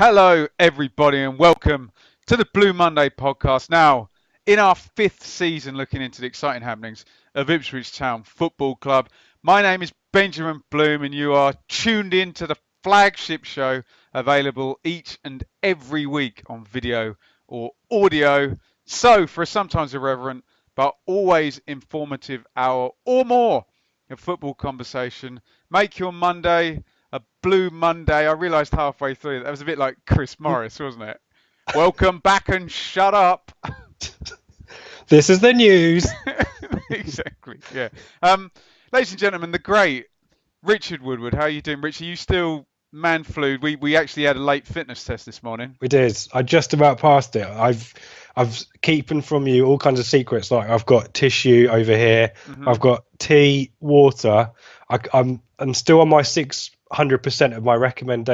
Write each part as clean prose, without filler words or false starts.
Hello, everybody, and welcome to the Blue Monday podcast. Now, in our fifth season, looking into the exciting happenings of Ipswich Town Football Club. My name is Benjamin Bloom, and you are tuned in to the flagship show available each and every week on video or audio. So, for a sometimes irreverent but always informative hour or more of football conversation, make your Monday a Blue Monday. I realised halfway through that was a bit like Chris Morris, wasn't it? Welcome back and shut up. This is the news. Exactly. Yeah. Ladies and gentlemen, the great Richard Woodward. How are you doing, Rich? Are you still man flued? We actually had a late fitness test this morning. We did. I just about passed it. I've keeping from you all kinds of secrets. Like I've got tissue over here. I've got tea, water. I'm still on my 600% of my recommended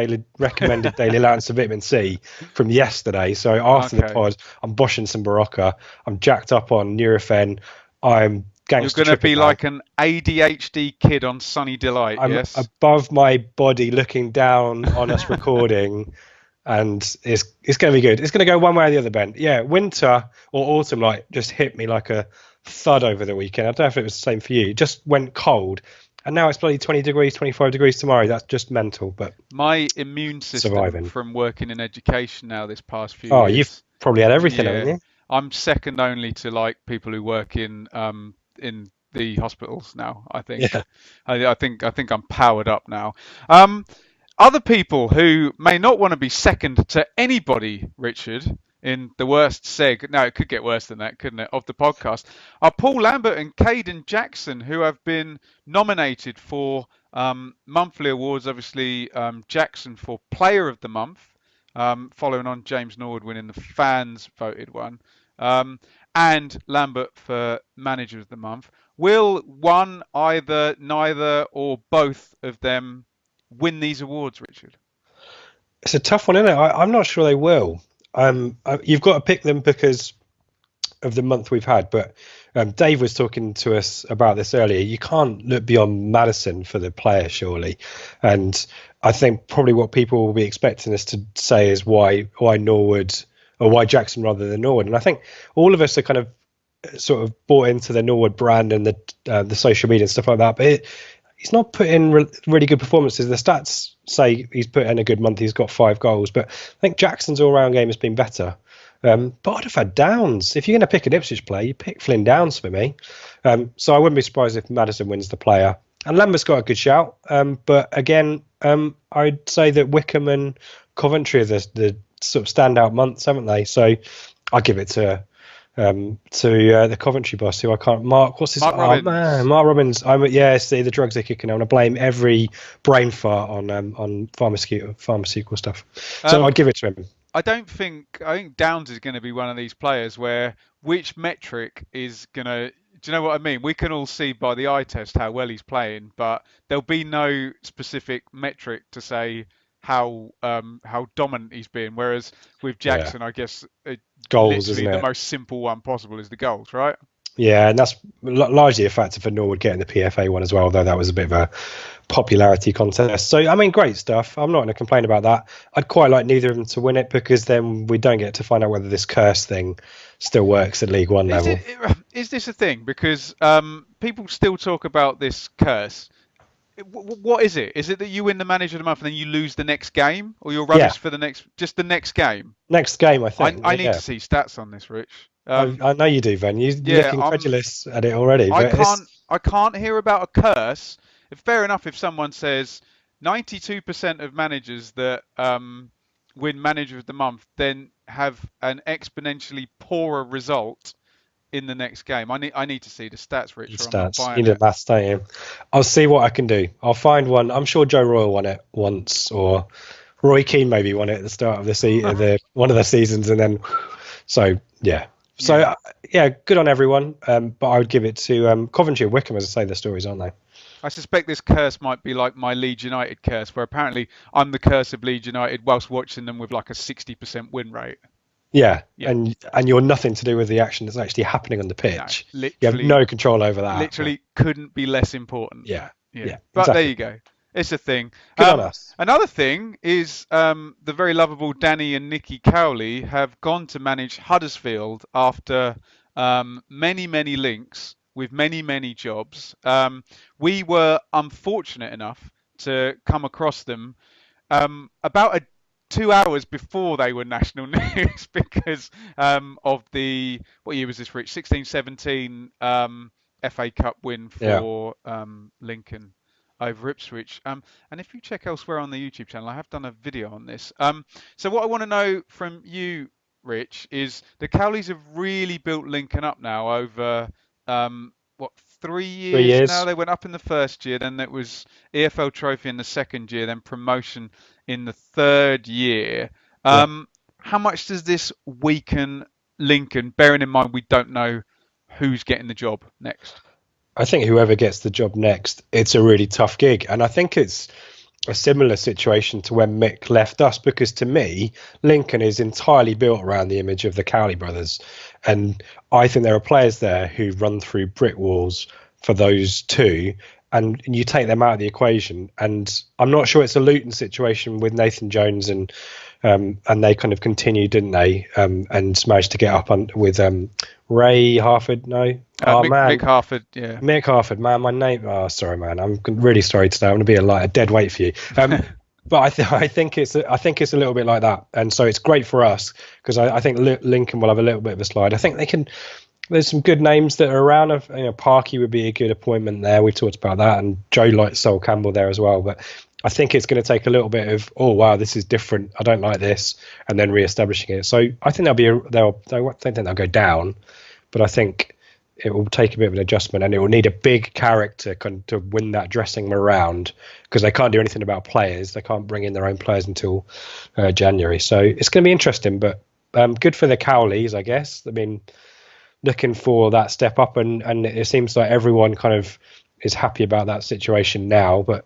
daily allowance of vitamin C from yesterday. So after the pod, I'm boshing some Barocca. I'm jacked up on Nurofen. I'm gangster. You're going to be like an ADHD kid on Sunny Delight. I'm yes. above my body, looking down on us recording. And it's going to be good. It's going to go one way or the other, Ben. Yeah, winter or autumn just hit me like a thud over the weekend. I don't know if it was the same for you. It just went cold. And now it's bloody 20 degrees, 25 degrees tomorrow. That's just mental. But my immune system from working in education now this past few years. Oh, you've probably had everything, haven't you? I'm second only to like people who work in the hospitals now. I think. Yeah. I think I'm powered up now. Other people who may not want to be second to anybody, Richard, in the worst seg, no, it could get worse than that, couldn't it, of the podcast, are Paul Lambert and Caden Jackson, who have been nominated for monthly awards. Obviously, Jackson for Player of the Month, following on James Norwood winning the fans voted one, and Lambert for Manager of the Month. Will one, either, neither, or both of them win these awards, Richard? It's a tough one, isn't it? I'm not sure they will. You've got to pick them because of the month we've had. But Dave was talking to us about this earlier. You can't look beyond Madison for the player, surely. And I think probably what people will be expecting us to say is why Norwood, or why Jackson rather than Norwood. And I think all of us are kind of sort of bought into the Norwood brand and the social media and stuff like that. But he's not put in really good performances. The stats say he's put in a good month. He's got 5 goals. But I think Jackson's all-round game has been better. But I'd have had Downs. If you're going to pick an Ipswich player, you pick Flynn Downs for me. So I wouldn't be surprised if Madison wins the player. And Lambert's got a good shout. But again, I'd say that Wickham and Coventry are the sort of standout months, haven't they? So I'll give it to the Coventry boss, who I can't. Mark Mark Robbins. See the drugs they're kicking. I'm gonna blame every brain fart on pharmaceutical stuff. So I'd give it to him. I think Downs is going to be one of these players where which metric is going to. Do you know what I mean? We can all see by the eye test how well he's playing, but there'll be no specific metric to say how dominant he's been. Whereas with Jackson, I guess goals, isn't it? The most simple one possible is the goals, right? Yeah, and that's largely a factor for Norwood getting the PFA one as well, though that was a bit of a popularity contest. So, I mean, great stuff. I'm not going to complain about that. I'd quite like neither of them to win it because then we don't get to find out whether this curse thing still works at League One level. Is this a thing? Because people still talk about this curse. What is it? Is it that you win the Manager of the Month and then you lose the next game, or you're rubbish for the next game? Next game, I think. I need to see stats on this, Rich. I know you do, Ben. You're looking incredulous at it already. I can't hear about a curse. Fair enough if someone says 92% of managers that win Manager of the Month then have an exponentially poorer result in the next game. I need to see the stats, Rich. Stats. You need maths, don't you? I'll see what I can do. I'll find one. I'm sure Joe Royle won it once, or Roy Keane maybe won it at the start of the one of the seasons, and then good on everyone. But I would give it to Coventry and Wickham, as I say, the stories, aren't they? I suspect this curse might be like my Leeds United curse, where apparently I'm the curse of Leeds United whilst watching them with like a 60% win rate. Yeah, and you're nothing to do with the action that's actually happening on the pitch. No, you have no control over that. Literally couldn't be less important. Yeah. But exactly. There you go. It's a thing. Good on us. Another thing is the very lovable Danny and Nikki Cowley have gone to manage Huddersfield after many, many links with many, many jobs. We were unfortunate enough to come across them about 2 hours before they were national news because of the, what year was this, Rich? 16-17 FA Cup win for Lincoln over Ipswich. And if you check elsewhere on the YouTube channel, I have done a video on this. So what I want to know from you, Rich, is the Cowleys have really built Lincoln up now over what, 3 years now? They went up in the first year, then it was EFL Trophy in the second year, then promotion in the third year. How much does this weaken Lincoln, bearing in mind we don't know who's getting the job next? I think whoever gets the job next, it's a really tough gig. And I think it's a similar situation to when Mick left us, because to me, Lincoln is entirely built around the image of the Cowley brothers. And I think there are players there who run through brick walls for those two, and you take them out of the equation. And I'm not sure it's a Luton situation with Nathan Jones, and they kind of continued, didn't they? And managed to get up with Ray Harford. No, Mick Harford. Yeah, Mick Harford. Man, my name. Oh, sorry, man. I'm really sorry today. I'm going to be a dead weight for you. But I think it's a little bit like that, and so it's great for us because I think Lincoln will have a little bit of a slide. I think they can. There's some good names that are around. Parky would be a good appointment there. We've talked about that, and Joe likes Sol Campbell there as well. But I think it's going to take a little bit of, oh wow, this is different. I don't like this, and then re-establishing it. So I think I don't think they'll go down, but I think it will take a bit of an adjustment, and it will need a big character to win that dressing room around, because they can't do anything about players. They can't bring in their own players until January. So it's going to be interesting, but good for the Cowleys, I guess. I mean, looking for that step up, and it seems like everyone kind of is happy about that situation now. But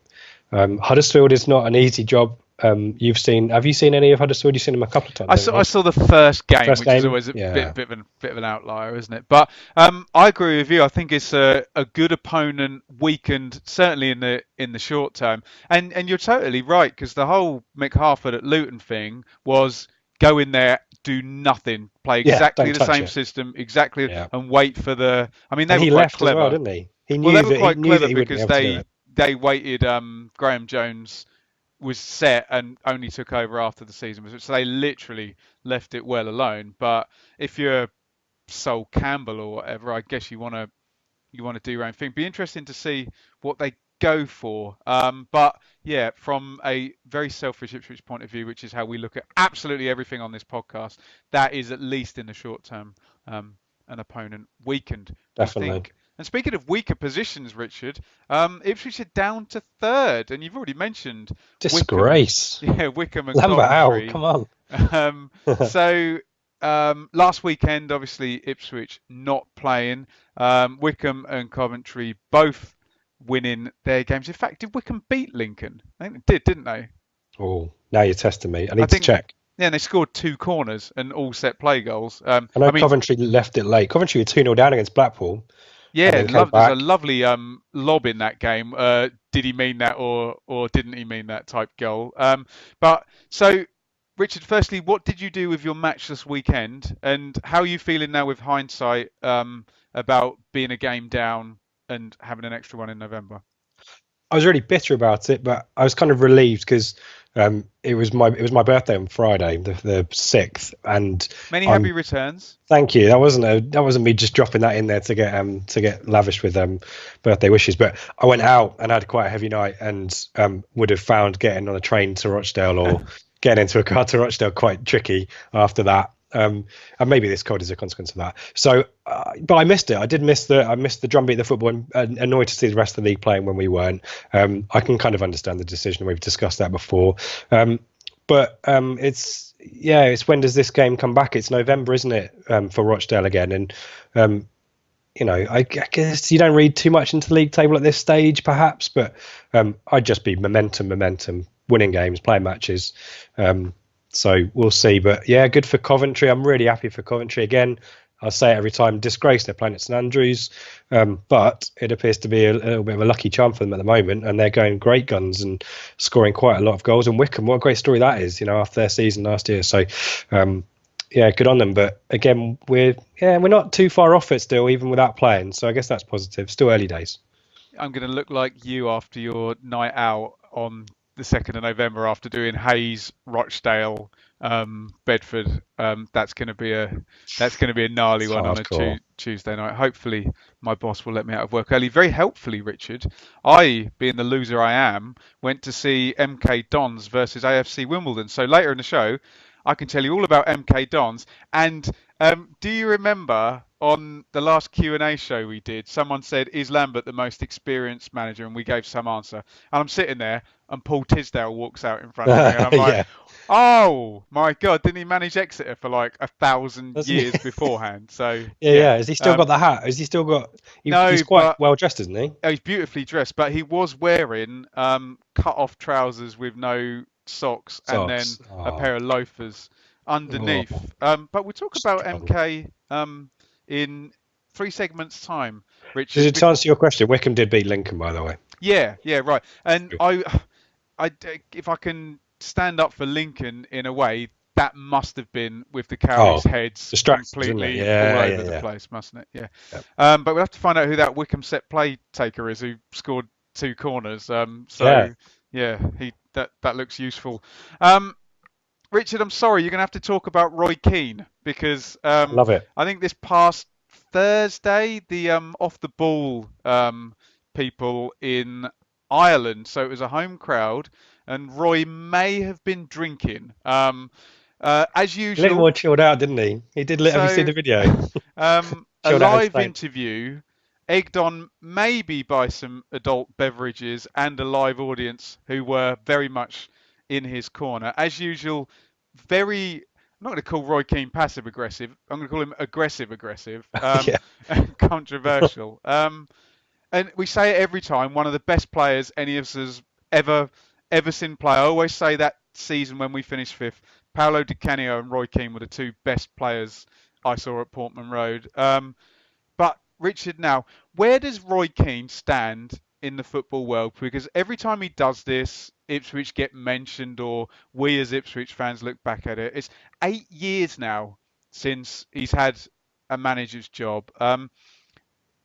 Huddersfield is not an easy job. Have you seen any of Huddersfield? You've seen them a couple of times. I saw the first game, which is always a bit of an outlier, isn't it? But I agree with you. I think it's a good opponent, weakened certainly in the short term. And you're totally right, because the whole Mick Harford at Luton thing was go in there, do nothing, play exactly the same system, and wait for the. I mean, they were quite clever, as well, didn't he? He knew they were quite clever because they waited. Graham Jones was set and only took over after the season was, so they literally left it well alone. But if you're Sol Campbell or whatever, I guess you want to do your own thing. Be interesting to see what they go for. But yeah, from a very selfish Ipswich point of view, which is how we look at absolutely everything on this podcast, that is at least in the short term an opponent weakened. Definitely. I think. And speaking of weaker positions, Richard, Ipswich are down to third, and you've already mentioned disgrace. Wickham and Coventry. Come on. So last weekend, obviously Ipswich not playing. Wickham and Coventry both winning their games. In fact, did Wickham beat Lincoln? I think they did, didn't they? Oh, now you're testing me. I need to check. Yeah, and they scored 2 corners and all set play goals. I know Coventry left it late. Coventry were 2-0 down against Blackpool. Yeah, there's a lovely lob in that game. Did he mean that or didn't he mean that type goal? But so, Richard, firstly, what did you do with your match this weekend, and how are you feeling now with hindsight about being a game down and having an extra one in November? I was really bitter about it, but I was kind of relieved because it was my birthday on Friday, the 6th, and many happy returns. Thank you. That wasn't me just dropping that in there to get lavish with birthday wishes. But I went out and had quite a heavy night, and would have found getting on a train to Rochdale or getting into a car to Rochdale quite tricky after that. And maybe this cold is a consequence of that. So, but I missed it. I missed the drumbeat of the football, and annoyed to see the rest of the league playing when we weren't. I can kind of understand the decision. We've discussed that before. But it's when does this game come back? It's November, isn't it, for Rochdale again? And I guess you don't read too much into the league table at this stage, perhaps. But I'd just be momentum, winning games, playing matches. So we'll see. But yeah, good for Coventry. I'm really happy for Coventry again. I say it every time, disgrace. They're playing at St Andrews, but it appears to be a little bit of a lucky charm for them at the moment, and they're going great guns and scoring quite a lot of goals. And Wycombe, what a great story that is, after their season last year. So, yeah, good on them. But again, we're not too far off it still, even without playing. So I guess that's positive. Still early days. I'm going to look like you after your night out on the 2nd of November after doing Hayes, Rochdale, Bedford. That's going to be a gnarly It's one on a hardcore. Tuesday night. Hopefully, my boss will let me out of work early. Very helpfully, Richard. I, being the loser I am, went to see MK Dons versus AFC Wimbledon. So later in the show, I can tell you all about MK Dons. And do you remember on the last Q&A show we did, someone said, is Lambert the most experienced manager? And we gave some answer. And I'm sitting there and Paul Tisdale walks out in front of me and I'm like, Yeah, oh my God, didn't he manage Exeter for like 1,000 doesn't he? years beforehand? So Yeah, yeah. yeah. Has he still got the hat? Has he still got? No, He's quite but well dressed, isn't he? he's beautifully dressed, but he was wearing cut off trousers with no socks and then Socks. a Oh, pair of loafers underneath. oh, But we'll talk about strong. MK in 3 segments time, So Richard. to answer your question, Wycombe did beat Lincoln, by the way. Yeah, yeah, right. And if I can stand up for Lincoln in a way, that must have been with the Cowleys' Oh, heads distracted, isn't it? completely all Yeah, over yeah, the yeah. place, mustn't it? Yeah. Yeah. But we'll have to find out who that Wycombe set play taker is who scored 2 corners. Yeah, So yeah, that looks useful. Um, Richard, I'm sorry, you're going to have to talk about Roy Keane because love it. I think this past Thursday, the off the ball people in Ireland, so it was a home crowd, and Roy may have been drinking. As A little usual, more chilled out, didn't he? He did. Have you seen so the video? a Chilled out in live Spain. interview, egged on maybe by some adult beverages and a live audience who were very much in his corner. As usual, very. I'm not going to call Roy Keane passive aggressive. I'm going to call him aggressive aggressive. Yeah, And controversial. And we say it every time. One of the best players any of us has ever seen play. I always say that season when we finished fifth, Paolo Di Canio and Roy Keane were the two best players I saw at Portman Road. But Richard, now, where does Roy Keane stand in the football world? Because every time he does this, Ipswich get mentioned, or we as Ipswich fans look back at it. It's 8 years now since he's had a manager's job.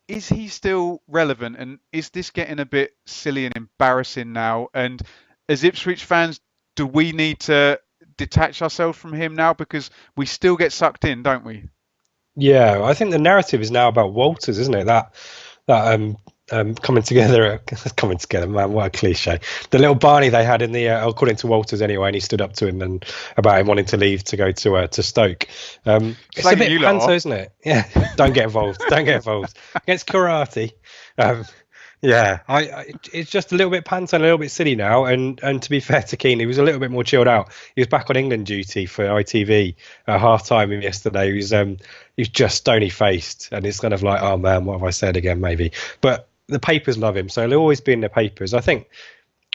Is he still relevant? And is this getting a bit silly and embarrassing now? And as Ipswich fans, do we need to detach ourselves from him now because we still get sucked in, don't we? yeah. I think the narrative is now about Walters, isn't it? That coming together, coming together, man. What a cliche. The little Barney they had in the, according to Walters anyway, and he stood up to him and about him wanting to leave to go to Stoke. It's a Slagging bit you lot panto, off. isn't it? Yeah. Don't get involved. Don't get involved against karate. Um, yeah, it's just a little bit panto and a little bit silly now. And to be fair to Keane, he was a little bit more chilled out. He was back on England duty for ITV at half time yesterday. He was just stony faced, and it's kind of like, oh man, what have I said again? Maybe, but the papers love him, so he'll always be in the papers. I think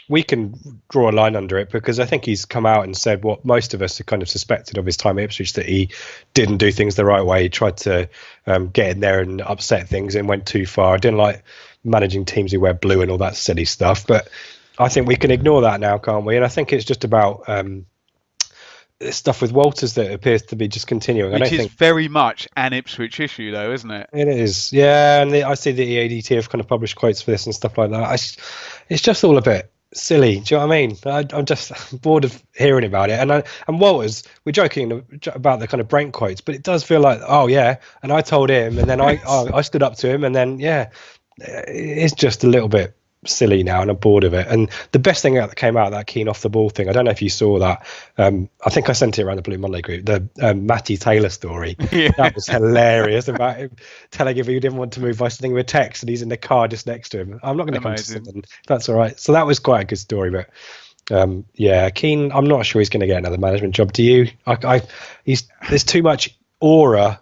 we can draw a line under it because I think he's come out and said what most of us have kind of suspected of his time at Ipswich, that he didn't do things the right way. He tried to get in there and upset things and went too far. I didn't like managing teams who wear blue and all that silly stuff, but I think we can ignore that now, can't we? And I think it's just about stuff with Walters that appears to be just continuing. I Which don't is think very much an Ipswich issue, though, isn't it? it is. Yeah, and I see the EADT have kind of published quotes for this and stuff like that. It's just all a bit silly. Do you know what I mean? I'm just bored of hearing about it. And Walters, we're joking about the kind of Brent quotes, but it does feel like, oh yeah, and I told him, and then I stood up to him, and then yeah, it's just a little bit silly now, and I'm bored of it. And the best thing that came out of that Keane off the ball thing, I don't know if you saw that. I think I sent it around the Blue Monday group. The Matty Taylor story, Yeah, that was hilarious, about him telling him he didn't want to move by sending him a text, and he's in the car just next to him. I'm not going to come to amazing. Scotland. That's all right. So that was quite a good story, but. Yeah, Keane. I'm not sure he's going to get another management job. Do you? There's too much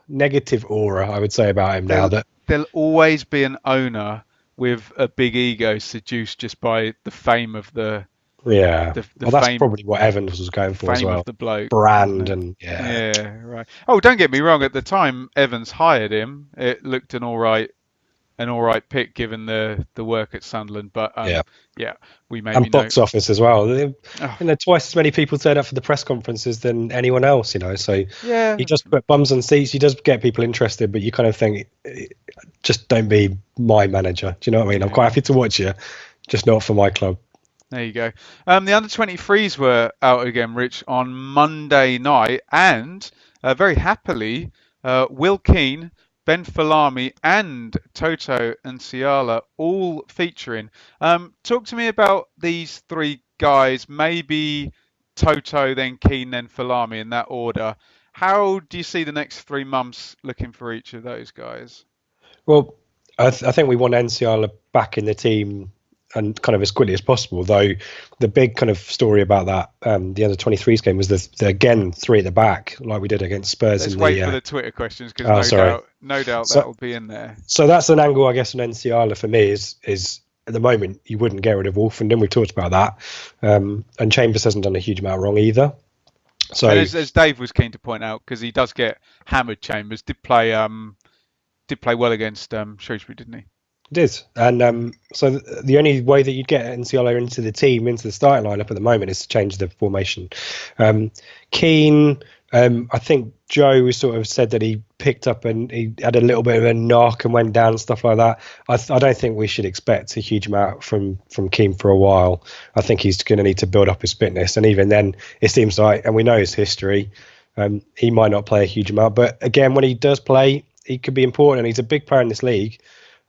negative aura, I would say, about him now. There'll always be an owner with a big ego seduced just by the fame of the Yeah. The Well, that's fame probably what Evans was going for as fame of well. the bloke, isn't Brand it? and yeah. Yeah, right. Oh, don't get me wrong. At the time Evans hired him, it looked an all right pick given the work at Sunderland. But Yeah. yeah, we maybe And know. box office as well. Oh, Twice as many people turn up for the press conferences than anyone else, So yeah, he does put bums on seats. He does get people interested, but you kind of think, just don't be my manager. Do you know what I mean? I'm quite yeah. happy to watch you, just not for my club. There you go. The under 23s were out again, Rich, on Monday night, and very happily, Will Keane, Ben Falami, and Toto and Ciala all featuring. Talk to me about these three guys, maybe Toto, then Keane, then Falami in that order. How do you see the next 3 months looking for each of those guys? Well, I think we want Enciala back in the team and kind of as quickly as possible. Though the big kind of story about that the under 23s game was the again three at the back, like we did against Spurs Let's in wait the. for the Twitter questions because Oh, sorry. no doubt So that will be in there. so that's an angle, I guess, on Enciala for me is at the moment you wouldn't get rid of Wolfenden. We talked about that, and Chambers hasn't done a huge amount wrong either. And So as Dave was keen to point out, because he does get hammered, Chambers did play well against Shrewsbury, didn't he? it is, and so the only way that you'd get Enciala into the team, into the starting lineup at the moment, is to change the formation. Keane, I think Joe sort of said that he picked up and he had a little bit of a knock and went down and stuff like that. I don't think we should expect a huge amount from Keane for a while. I think he's going to need to build up his fitness, and even then, it seems like, and we know his history, he might not play a huge amount. But again, when he does play, he could be important, and he's a big player in this league.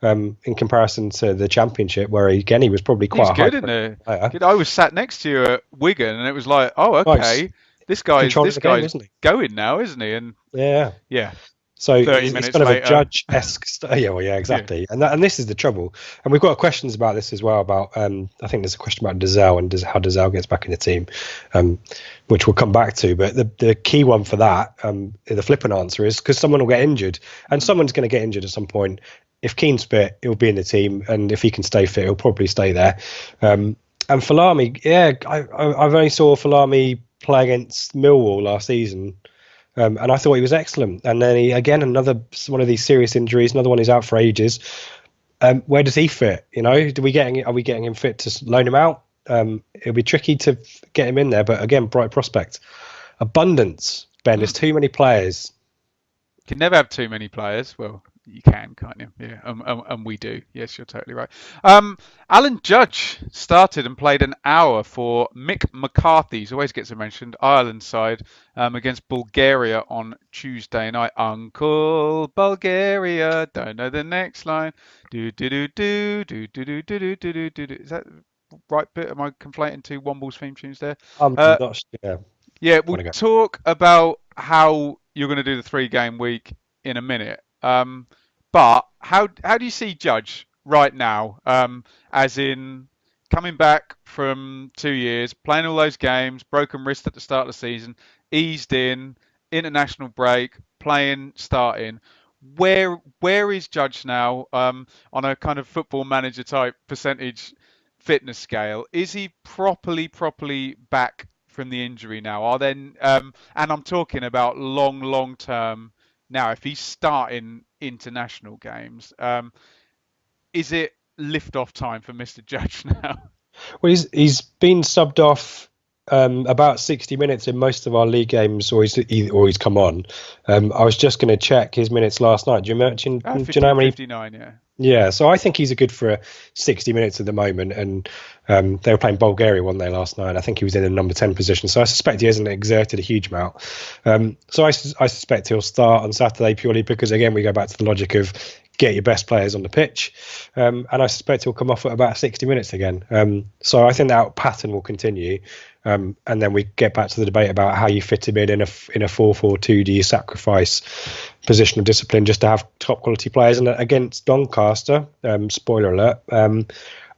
In comparison to the Championship, where again he was probably He's quite a high good in there. player. Good. I was sat next to you at Wigan, and it was like, oh, Nice okay, controlling this the game, guy's wasn't he? going now, isn't he? And Yeah. yeah, So 30 it's minutes kind of a later, judge-esque. Yeah, well, yeah, yeah. exactly. And this is the trouble. And we've got questions about this as well. About I think there's a question about Dazelle and how Dazelle gets back in the team, which we'll come back to. But the key one for that, the flippant answer is because someone will get injured, and someone's going to get injured at some point. If Keane's fit, he'll be in the team, and if he can stay fit, he'll probably stay there. And Falami, yeah, I've only saw Falami play against Millwall last season. And I thought he was excellent. And then another one of these serious injuries, another one who's out for ages. Where does he fit? Are we getting him fit to loan him out? It'll be tricky to get him in there, but again, bright prospect. Abundance, Ben. There's too many players. Can never have too many players. Well, you can, can't you? Yeah, and we do. Yes, you're totally right. Alan Judge started and played an hour for Mick McCarthy's, always gets mentioned, Ireland side, against Bulgaria on Tuesday night. Uncle Bulgaria, don't know the next line. Do do do do do do do do do do do. Is that right bit? Am I conflating two Womble's theme tunes there? I'm not sure. Yeah, we'll Want to go? talk about how you're going to do the 3 game week in a minute. But how do you see Judge right now? As in coming back from 2 years, playing all those games, broken wrist at the start of the season, eased in, international break, playing, starting. Where is Judge now on a kind of football manager type percentage fitness scale? Is he properly back from the injury now? Are then and I'm talking about long term now. If he's starting international games, is it lift off time for Mr. Judge now? Well, he's been subbed off about 60 minutes in most of our league games, or he's come on. I was just going to check his minutes last night. Do you know how many? 59, yeah. Yeah, so I think he's a good for 60 minutes at the moment, and they were playing Bulgaria, weren't they, last night? I think he was in the number 10 position, so I suspect he hasn't exerted a huge amount. So I suspect he'll start on Saturday purely because, again, we go back to the logic of get your best players on the pitch, and I suspect he'll come off at about 60 minutes again. So I think that pattern will continue, and then we get back to the debate about how you fit him in a 4-4-2. Do you sacrifice positional discipline just to have top quality players? And against Doncaster, spoiler alert,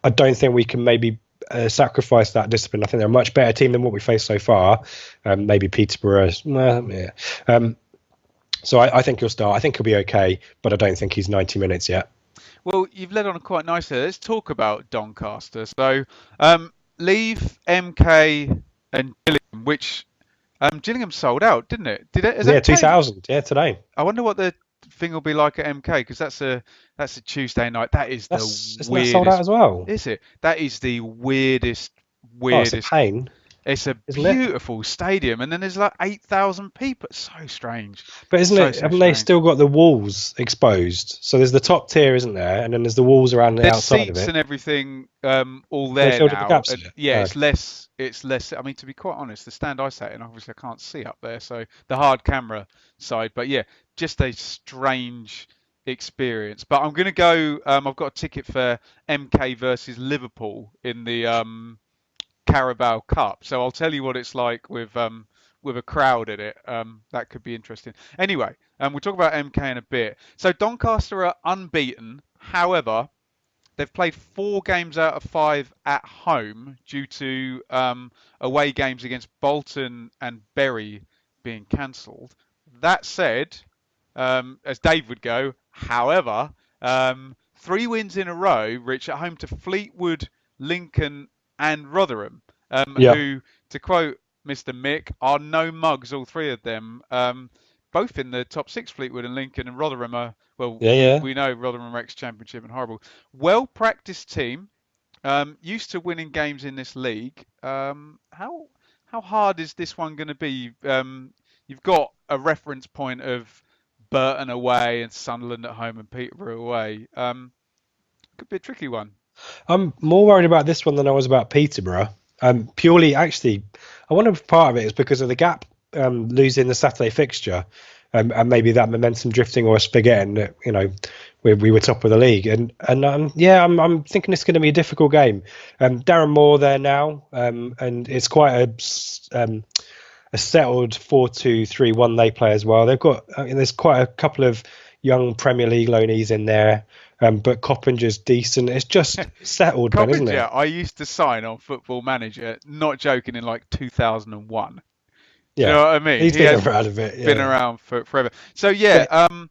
I don't think we can maybe sacrifice that discipline. I think they're a much better team than what we faced so far. Maybe Peterborough. Yeah. So I think he'll start. I think he'll be okay, but I don't think he's 90 minutes yet. Well, you've led on quite nicely. Let's talk about Doncaster. So leave MK and Gillingham, which Gillingham sold out, didn't it? Did it? Has Yeah, MK? 2000. Yeah, today. I wonder what the thing will be like at MK because that's a Tuesday night. That is the Isn't that sold out weirdest. as well? Is it? That is the weirdest, Oh, it's a weirdest. pain, It's a isn't it? beautiful stadium, and then there's like 8,000 people. It's so strange. But isn't So it? so Haven't they strange. still got the walls exposed? So there's the top tier, isn't there? And then there's the walls around the There's outside of seats it. and everything all They there filled in the now, gaps and in it. yeah, Oh, it's less. It's less. I mean, to be quite honest, the stand I sat in, obviously, I can't see up there, so the hard camera side. But yeah, just a strange experience. But I'm gonna go. I've got a ticket for MK versus Liverpool in the Carabao Cup. So I'll tell you what it's like with a crowd in it. That could be interesting. Anyway, we'll talk about MK in a bit. So Doncaster are unbeaten. However, they've played 4 games out of 5 at home due to away games against Bolton and Bury being cancelled. That said, as Dave would go, however, 3 wins in a row, Rich, at home to Fleetwood, Lincoln, and Rotherham, yeah, who, to quote Mr. Mick, are no mugs, all 3 of them. Both in the top 6, Fleetwood and Lincoln, and Rotherham are, well, yeah, we, yeah. we know Rotherham are ex-championship and horrible. Well-practiced team, used to winning games in this league. How hard is this one going to be? You've got a reference point of Burton away and Sunderland at home and Peterborough away. Could be a tricky one. I'm more worried about this one than I was about Peterborough. Purely, actually, I wonder if part of it is because of the gap, losing the Saturday fixture, and maybe that momentum drifting or us forgetting that we were top of the league. And yeah, I'm thinking it's going to be a difficult game. Darren Moore there now, and it's quite a settled 4-2-3-1 they play as well. They've got there's quite a couple of young Premier League loanees in there, but Coppinger's decent. It's just settled, Ben, isn't Coppinger, it? I used to sign on Football Manager, not joking, in like 2001. Do you Yeah, know what I mean? he's He been has around a bit. been Yeah, around for forever. So yeah, but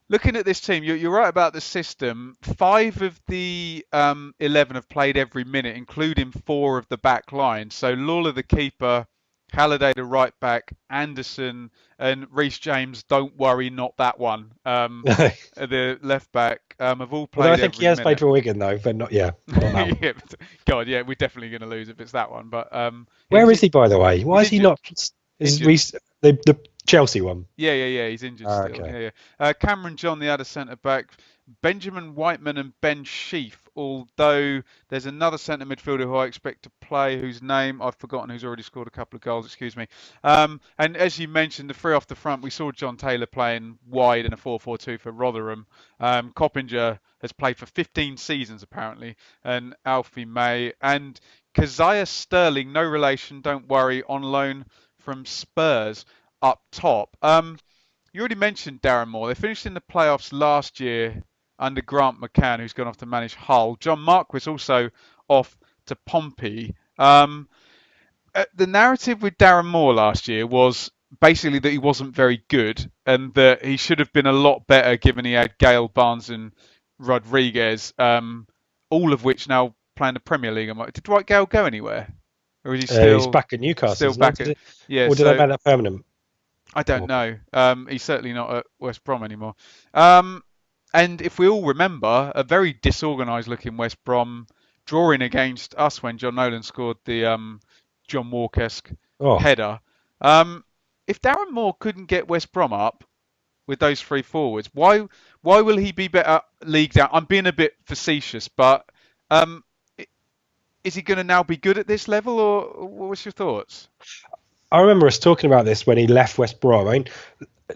looking at this team, you're right about the system. 5 of the 11 have played every minute, including 4 of the back line. So Lawler, the keeper, Halliday, the right back, Anderson, and Reece James. Don't worry, not that one. The left back have all although I played think he every has played minute. for Wigan though, but not not that one. Yeah, God, yeah, we're definitely going to lose if it's that one. But Where is he, by the way? Why he's is he injured. not? Is Injured. Reece the Chelsea one? Yeah. He's injured still. Okay. Yeah. Cameron John, the other centre back. Benjamin Whiteman and Ben Sheaf. Although there's another centre midfielder who I expect to play, whose name I've forgotten, who's already scored a couple of goals. Excuse me. And as you mentioned, the 3 off the front, we saw John Taylor playing wide in a 4-4-2 for Rotherham. Coppinger has played for 15 seasons apparently, and Alfie May and Keziah Sterling, no relation, don't worry, on loan from Spurs up top. You already mentioned Darren Moore. They finished in the playoffs last year under Grant McCann, who's gone off to manage Hull. John Marquis also off to Pompey. The narrative with Darren Moore last year was basically that he wasn't very good and that he should have been a lot better given he had Gale, Barnes and Rodriguez, all of which now play in the Premier League. Did Dwight Gale go anywhere? Or is he He's still back at Newcastle, still isn't he? back at... Yeah, Or did they so make that permanent? I don't Or- know. He's certainly not at West Brom anymore. And if we all remember, a very disorganised looking West Brom drawing against us when John Nolan scored the John Walker-esque Oh, header. If Darren Moore couldn't get West Brom up with those 3 forwards, why will he be better leagued out? I'm being a bit facetious, but um, is he going to now be good at this level, or what's your thoughts? I remember us talking about this when he left West Brom. I mean,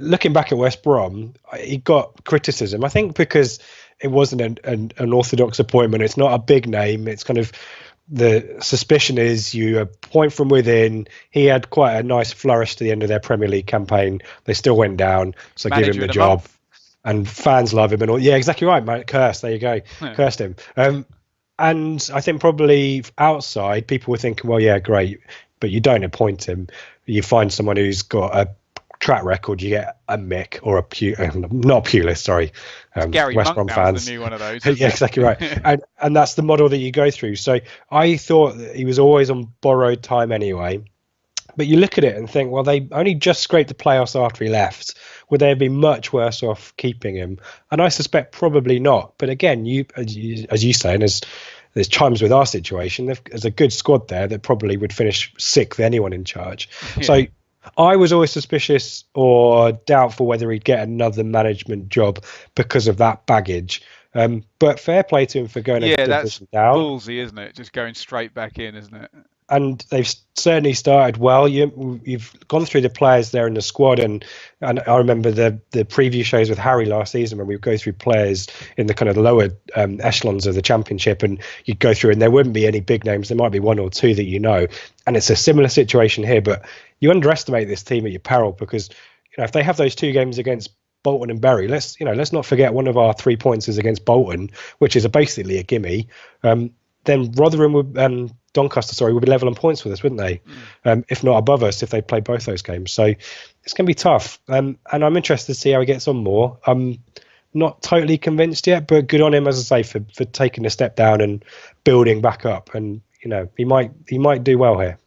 looking back at West Brom, he got criticism. I think because it wasn't an orthodox appointment. It's not a big name. It's kind of the suspicion is you appoint from within. He had quite a nice flourish to the end of their Premier League campaign. They still went down, so give him Manager the of the job. month. And fans love him and all. Yeah, exactly right, mate. Cursed. There you go. Cursed him. And I think probably outside people were thinking, well, yeah, great, but you don't appoint him. You find someone who's got a track record, you get a Mick or not a Pulis, sorry, Gary West Monk Brom now is fans. the new one of those, Yeah, isn't exactly right. it? And that's the model that you go through. So I thought that he was always on borrowed time anyway. But you look at it and think, well, they only just scraped the playoffs after he left. Would they have been much worse off keeping him? And I suspect probably not. But again, as you say, and as there's chimes with our situation, there's a good squad there that probably would finish sixth with anyone in charge. Yeah. So I was always suspicious or doubtful whether he'd get another management job because of that baggage. But fair play to him for going a Yeah, that's division down. ballsy, isn't it? Just going straight back in, isn't it? And they've certainly started well. You've gone through the players there in the squad, and I remember the preview shows with Harry last season when we would go through players in the kind of lower echelons of the championship, and you'd go through and there wouldn't be any big names. There might be one or two that you know, and it's a similar situation here. But you underestimate this team at your peril because if they have those 2 games against Bolton and Bury, let's not forget one of our 3 points is against Bolton, which is basically a gimme. Then Rotherham would. Doncaster, would be level on points with us, wouldn't they? If not above us, if they played both those games. So it's going to be tough. And I'm interested to see how he gets on more. I'm not totally convinced yet, but good on him, as I say, for taking a step down and building back up. And he might do well here.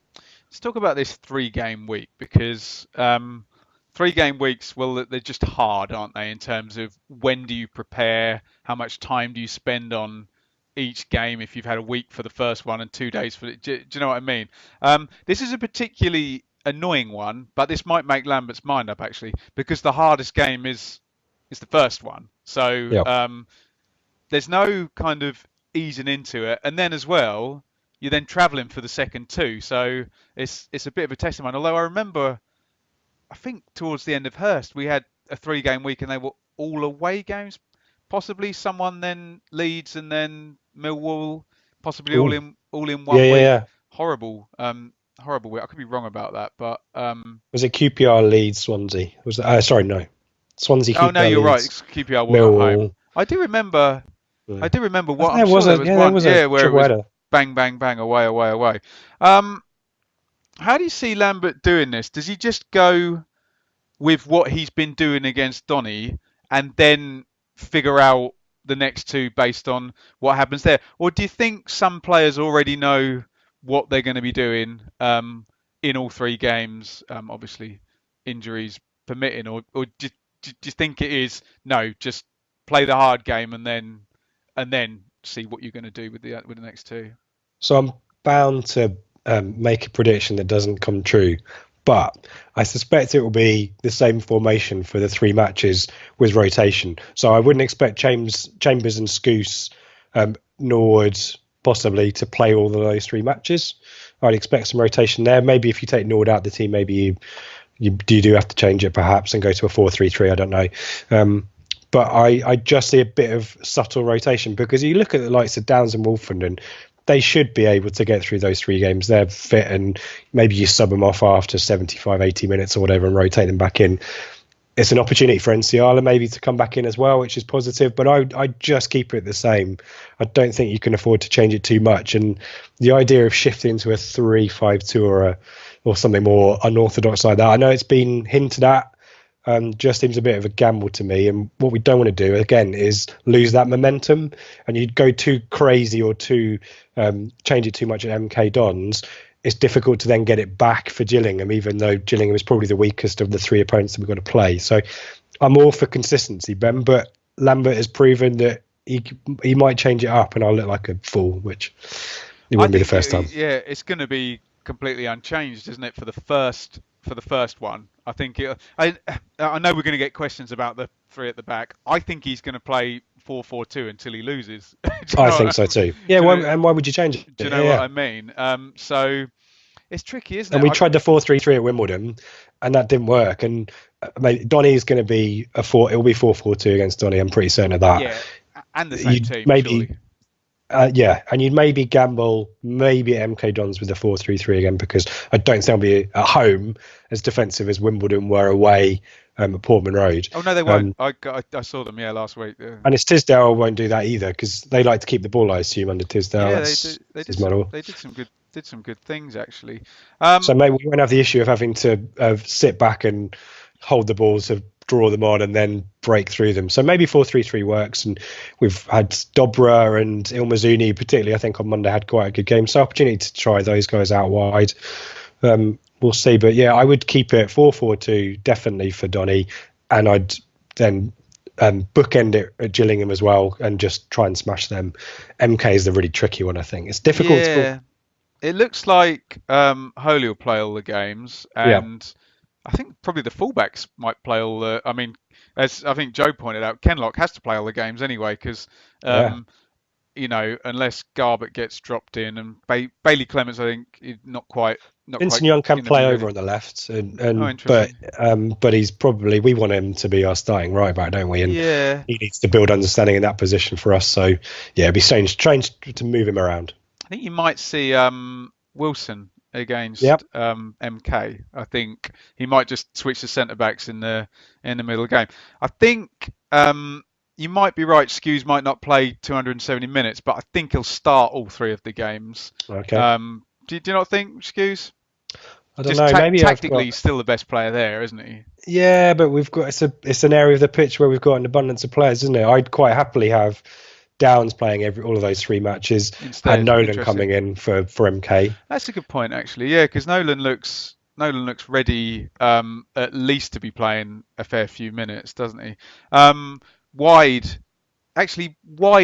Let's talk about this 3-game week because 3-game weeks, well, they're just hard, aren't they? In terms of when do you prepare, how much time do you spend on each game if you've had a week for the first one and 2 days for it. Do you know what I mean? This is a particularly annoying one, but this might make Lambert's mind up actually, because the hardest game is the first one. So there's no kind of easing into it, and then as well, you're then travelling for the second 2. So it's a bit of a test of mine. Although I remember, I think towards the end of Hurst, we had a 3-game week and they were all away games. Possibly someone then Leeds and then Millwall, possibly all in 1 week. Yeah. Horrible week. I could be wrong about that, but was it QPR Leeds Swansea? Was it, sorry, no, Swansea. Oh QPR, no, you're Leeds, right. It's QPR won at home. I do remember. Yeah. I do remember what. There was one. Where it was bang, bang, bang, away. How do you see Lambert doing this? Does he just go with what he's been doing against Donny and then figure out the next 2 based on what happens there? Or do you think some players already know what they're going to be doing in all 3 games, obviously injuries permitting, or do you think it is, no, just play the hard game and then see what you're going to do with the next 2? So I'm bound to make a prediction that doesn't come true. But I suspect it will be the same formation for the 3 matches with rotation. So I wouldn't expect Chambers and Scouse, Norwood possibly to play all of those 3 matches. I'd expect some rotation there. Maybe if you take Norwood out of the team, maybe you do have to change it perhaps and go to a 4-3-3. I don't know. But I just see a bit of subtle rotation because you look at the likes of Downs and Wolfen, and they should be able to get through those 3 games. They're fit, and maybe you sub them off after 75, 80 minutes or whatever and rotate them back in. It's an opportunity for Nsiala maybe to come back in as well, which is positive, but I just keep it the same. I don't think you can afford to change it too much. And the idea of shifting to a 3-5-2 or something more unorthodox like that, I know it's been hinted at, just seems a bit of a gamble to me. And what we don't want to do, again, is lose that momentum. And you'd go too crazy or change it too much at MK Dons. It's difficult to then get it back for Gillingham, even though Gillingham is probably the weakest of the 3 opponents that we've got to play. So I'm all for consistency, Ben, but Lambert has proven that he might change it up and I'll look like a fool, which it wouldn't be the first time. Yeah, it's going to be completely unchanged, isn't it, for the first one? I think I know we're going to get questions about the 3 at the back. I think he's going to play 4-4-2 until he loses. I think so too. Yeah, and why would you change it? Do you know what I mean? So it's tricky, isn't it? And we tried the 4-3-3 at Wimbledon, and that didn't work. And Donny's going to be it'll be 4-4-2 against Donny. I'm pretty certain of that. Yeah, and the same team, maybe. Surely. And you'd maybe gamble maybe at MK Dons with the 4-3-3 again, because I don't think they'll be at home as defensive as Wimbledon were away at Portman Road. Oh no, they won't. I saw them last week. Yeah. And it's Tisdale won't do that either, because they like to keep the ball, I assume, under Tisdale. Yeah, they did. They did some good things actually. So maybe we won't have the issue of having to sit back and hold the balls, to draw them on, and then break through them. So maybe 4-3-3 works. And we've had Dobra and Ilmazuni, particularly, I think on Monday, had quite a good game. So opportunity to try those guys out wide. We'll see. But yeah, I would keep it 4-4-2 definitely for Donny, and I'd then bookend it at Gillingham as well and just try and smash them. MK is the really tricky one, I think. It's difficult. Yeah, it looks like Holy will play all the games, Yeah. and I think probably the fullbacks might play all the. I mean, as I think Joe pointed out, Kenlock has to play all the games anyway because Yeah. you know, unless Garbutt gets dropped in, and Bailey Clements, I think, not quite Vincent Young can in the play mood, over really. on the left, Oh, but he's probably, we want him to be our starting right back, don't we? And Yeah, he needs to build understanding in that position for us. So yeah, it'd be strange to move him around. I think you might see Wilson against Yep. MK. I think he might just switch the centre backs in the middle of the game. I think you might be right. Skews might not play 270 minutes, but I think he'll start all three of the games. Okay. Do you not think, Skews? I don't Just know. Maybe tactically, he's still the best player there, isn't he? Yeah, but we've got it's an area of the pitch where we've got an abundance of players, isn't it? I'd quite happily have Downs playing all of those 3 matches Instead, and Nolan interesting. coming in for MK. That's a good point, actually. Yeah, because Nolan looks ready, at least to be playing a fair few minutes, doesn't he? Wide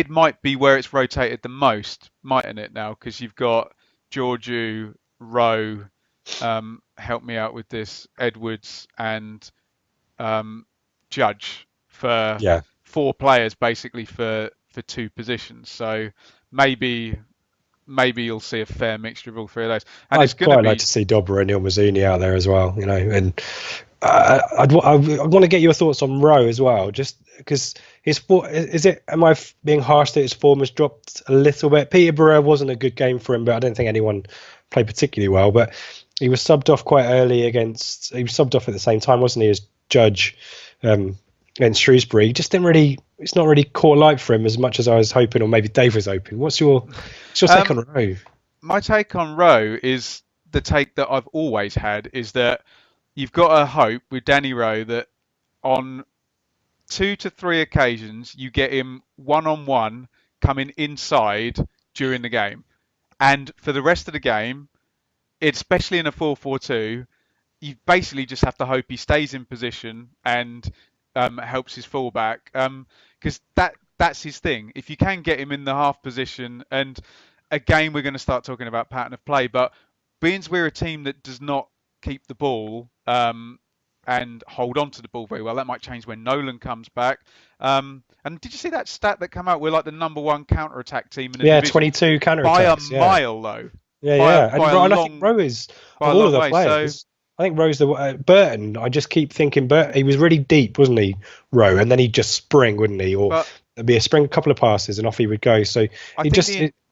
might be where it's rotated the most, mightn't it now? Because you've got Georgiou, Rowe, help me out with this, Edwards, and Judge for Yeah. 4 players basically for 2 positions. So maybe you'll see a fair mixture of all 3 of those. And it's I'd going to quite be like to see Dobra and Ilmazuni out there as well, you know. And I want to get your thoughts on Rowe as well, just because am I being harsh that his form has dropped a little bit? Peterborough wasn't a good game for him, but I don't think anyone played particularly well. But he was subbed off quite early he was subbed off at the same time, wasn't he, as Judge against Shrewsbury. He just it's not really caught light for him as much as I was hoping, or maybe Dave was hoping. What's your take on Rowe? My take on Rowe is the take that I've always had, is that you've got to hope with Danny Rowe that on 2 to 3 occasions you get him one-on-one coming inside during the game. And for the rest of the game, especially in a 4-4-2, you basically just have to hope he stays in position and helps his fullback, because that's his thing. If you can get him in the half position, and again we're going to start talking about pattern of play, but being we're a team that does not keep the ball and hold on to the ball very well, that might change when Nolan comes back. And did you see that stat that came out? We're like the #1 counter-attack team in the division 22 counter by a attacks. mile, though. Yeah. By And a I think Rowe is, by of a all long of the way. players, So I think Rowe's Burton. I just keep thinking Burton. He was really deep, wasn't he, Rowe? And then he'd just spring, wouldn't he? Or there'd be a couple of passes, and off he would go. So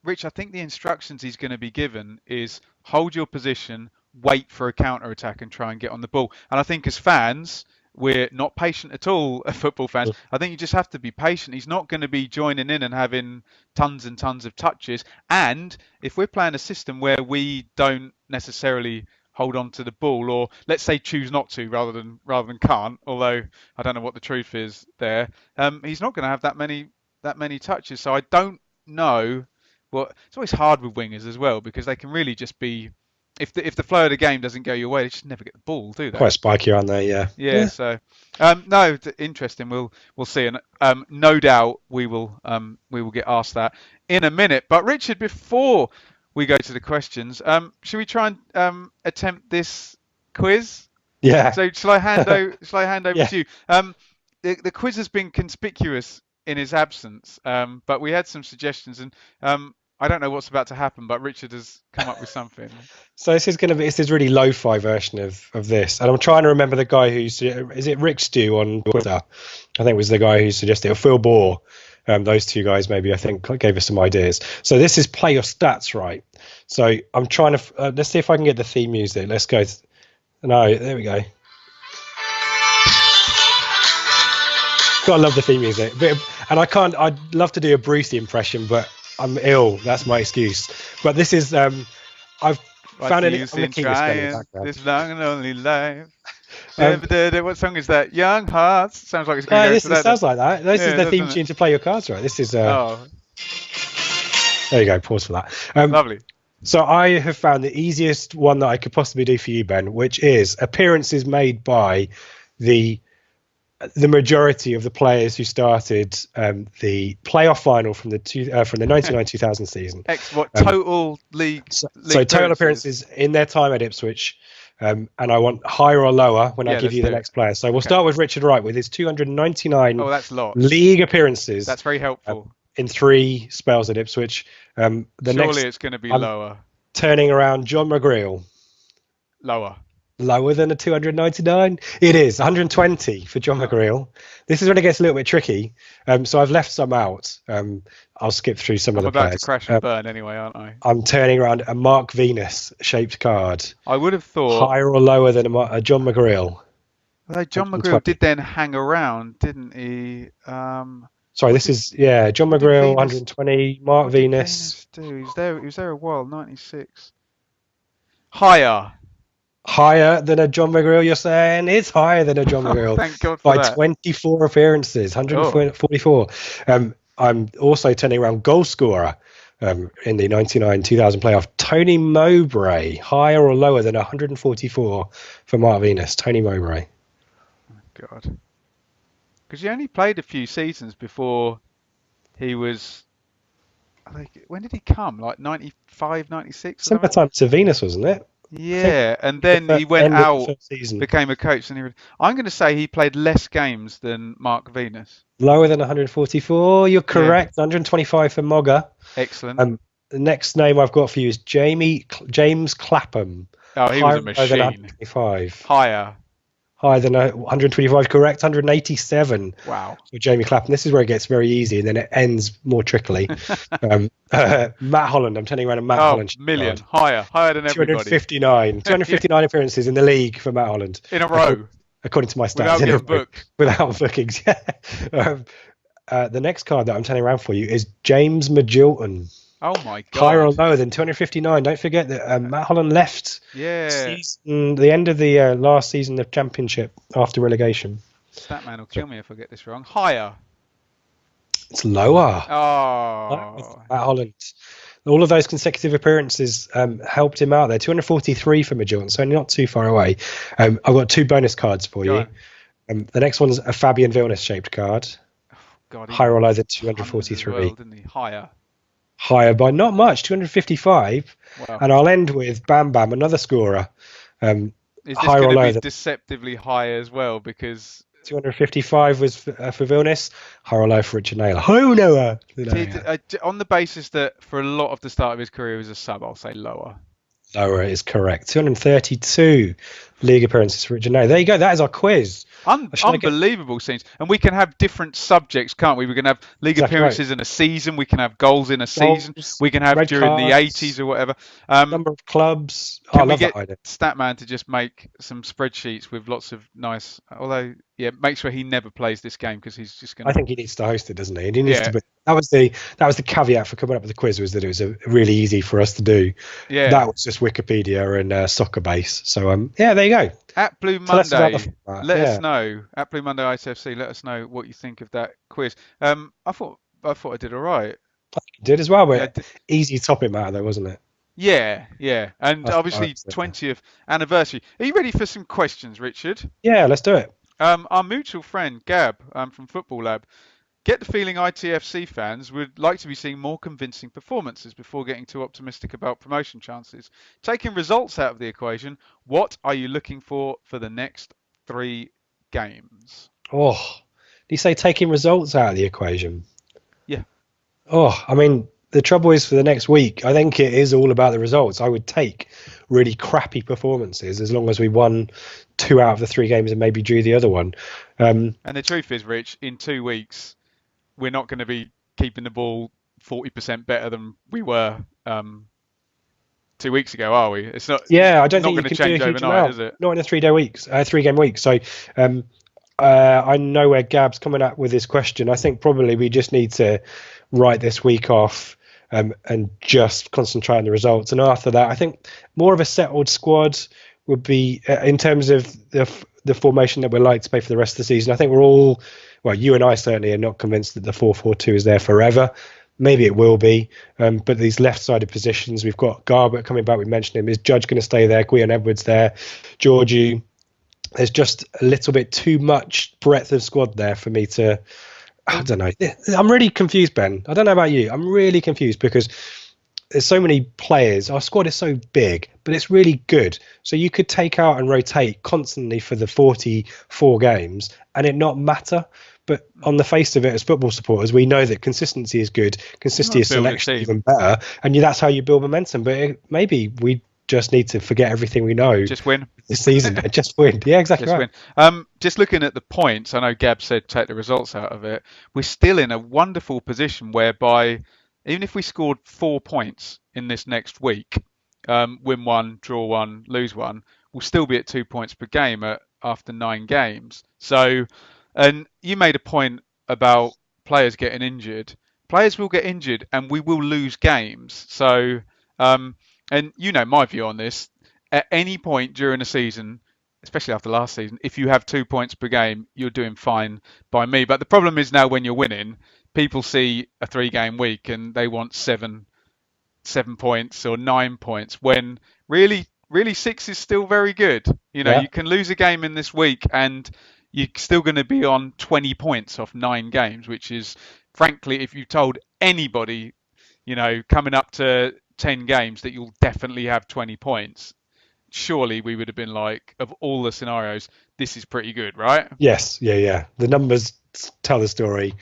Rich, I think the instructions he's going to be given is hold your position, wait for a counter attack, and try and get on the ball. And I think as fans, we're not patient at all, football fans. I think you just have to be patient. He's not going to be joining in and having tons and tons of touches. And if we're playing a system where we don't necessarily hold on to the ball, or let's say choose not to rather than can't, although I don't know what the truth is there, he's not going to have that many touches. So I don't know. Well, it's always hard with wingers as well, because they can really just be, if the flow of the game doesn't go your way, they just never get the ball, do they? quite spiky, aren't they? Yeah. So no, interesting. We'll see, and no doubt we will get asked that in a minute. But Richard, before we go to the questions, should we try and attempt this quiz? Yeah. So shall I hand over Yeah. to you? The quiz has been conspicuous in his absence, but we had some suggestions, and I don't know what's about to happen, but Richard has come up with something. So this is really lo-fi version of this, and I'm trying to remember the guy is it Rick Stew on Twitter? I think it was the guy who suggested it, or Phil Bohr. Those two guys maybe, I think, gave us some ideas. So this is play your stats right. So I'm trying to let's see if I can get the theme music. Let's go. No, there we go. Gotta love the theme music. And I'd love to do a Brucey impression, but I'm ill. That's my excuse. But this is I've found it. I'm gonna keep this going in the background. This long and lonely life. What song is that? Young Hearts. Sounds like it's going to No, go this for it that. sounds like that. This is Yeah, the theme doesn't tune it? to play your cards right. This is Oh, there you go. Pause for that. lovely. So I have found the easiest one that I could possibly do for you, Ben, which is appearances made by the majority of the players who started the playoff final from the 99-2000 season. Total league So league total appearances in their time at Ipswich, and I want higher or lower when I give let's you the do it. next player. So we'll Okay. start with Richard Wright with his 299 Oh, that's lots. league appearances. That's very helpful. In 3 spells at Ipswich. Surely it's going to be lower. Turning around John McGreal. Lower. Lower than a 299? It is 120 for John McGreal. This is when it gets a little bit tricky. So I've left some out. I'll skip through some of the players. I'm about to crash and burn anyway, aren't I? I'm turning around a Mark Venus shaped card. I would have thought higher or lower than a John McGreal. Although John McGreal did then hang around, didn't he? Sorry, this is John McGreal 120. Mark Venus. He was there a while. 96. Higher. Higher than a John McGreal, you're saying? It's higher than a John McGreal. Thank God for that. 24 appearances, 144. I'm also turning around goal scorer in the 99-2000 playoff. Tony Mowbray, higher or lower than 144 for Mark Venus. Tony Mowbray. Oh, God. Because he only played a few seasons before he was... when did he come? Like 95, 96? Similar time to Venus, wasn't it? Yeah, and then he went out, became a coach, and I'm going to say he played less games than Mark Venus. Lower than 144, you're correct. Yeah. 125 for Mogger. Excellent. The next name I've got for you is James Clapham. Oh, he was a machine. Than 125. Higher than 125, correct. 187. Wow. For Jamie Clapham. This is where it gets very easy, and then it ends more trickily. Matt Holland. I'm turning around a Matt Holland. Million. Higher than everybody. 259 appearances in the league for Matt Holland. In a row. According to my stats. Without bookings. The next card that I'm turning around for you is James Magilton. Oh my God! Higher or lower than 259? Don't forget that Matt Holland left. The end of the last season of Championship after relegation. Statman will kill me if I get this wrong. Higher. It's lower. Oh. Matt Holland. All of those consecutive appearances helped him out there. 243 for Magilton, so not too far away. I've got 2 bonus cards for you. The next one's a Fabian Vilnius shaped card. Oh, God, higher or lower than 243. Well, didn't he? Higher by not much, 255. Wow. And I'll end with Bam Bam, another scorer. Is this going to be deceptively high as well? Because 255 was for Vilnius. Higher or lower for Richard Naylor. Oh, Noah! On the basis that for a lot of the start of his career he was a sub, I'll say lower. Lower is correct. 232 league appearances for Richard Naylor. There you go. That is our quiz. Unbelievable scenes. And we can have different subjects, can't we? We can have league appearances in a season. We can have goals in a season. We can have during the 80s or whatever. Number of clubs. Can we get Statman to just make some spreadsheets with lots of nice... Although, make sure he never plays this game because he's just going to... I think he needs to host it, doesn't he? He needs to. That was the caveat for coming up with the quiz, was that it was really easy for us to do. Yeah. That was just Wikipedia and Soccer Base. So, there you go. At Blue Monday, let us know. At Blue Monday ITFC, let us know what you think of that quiz. I thought I did all right. I think you did as well, but easy topic matter though, wasn't it? Yeah. And obviously 20th anniversary. Are you ready for some questions, Richard? Yeah, let's do it. Our mutual friend Gab from Football Lab. Get the feeling ITFC fans would like to be seeing more convincing performances before getting too optimistic about promotion chances. Taking results out of the equation, what are you looking for the next 3 games? Oh, did you say taking results out of the equation? Yeah. Oh, I mean, the trouble is for the next week, I think it is all about the results. I would take really crappy performances as long as we won 2 out of the 3 games and maybe drew the other one. And the truth is, Rich, in 2 weeks, we're not going to be keeping the ball 40% better than we were 2 weeks ago, are we? It's not. Yeah, I don't think going to change overnight, is it? Not in a 3-game week. So I know where Gab's coming up with this question. I think probably we just need to write this week off and just concentrate on the results. And after that, I think more of a settled squad would be in terms of the the formation that we're like to play for the rest of the season. I think we're all, well, you and I certainly are not convinced that the 4-4-2 is there forever. Maybe it will be, but these left-sided positions, we've got Garbutt coming back. We mentioned him. Is Judge going to stay there? Guion Edwards there? Georgiou? There's just a little bit too much breadth of squad there for me to. I don't know. I'm really confused, Ben. I don't know about you. I'm really confused because there's so many players. Our squad is so big, but it's really good. So you could take out and rotate constantly for the 44 games and it not matter. But on the face of it, as football supporters, we know that consistency is good. Consistency is selection even better. And that's how you build momentum. But maybe we just need to forget everything we know. Just win this season. Just win. Yeah, exactly. Just right. Win. Just looking at the points, I know Gab said take the results out of it. We're still in a wonderful position whereby even if we scored 4 points in this next week, win 1, draw 1, lose 1, we'll still be at 2 points per game after 9 games. So, and you made a point about players getting injured. Players will get injured and we will lose games. So, and you know my view on this, at any point during a season, especially after last season, if you have 2 points per game, you're doing fine by me. But the problem is now when you're winning, people see a 3-game week and they want 7 points or 9 points when really 6 is still very good. You know, you can lose a game in this week and you're still going to be on 20 points off 9 games, which is, frankly, if you told anybody, you know, coming up to 10 games that you'll definitely have 20 points, surely we would have been like, of all the scenarios, this is pretty good, right? Yes. Yeah. The numbers tell the story.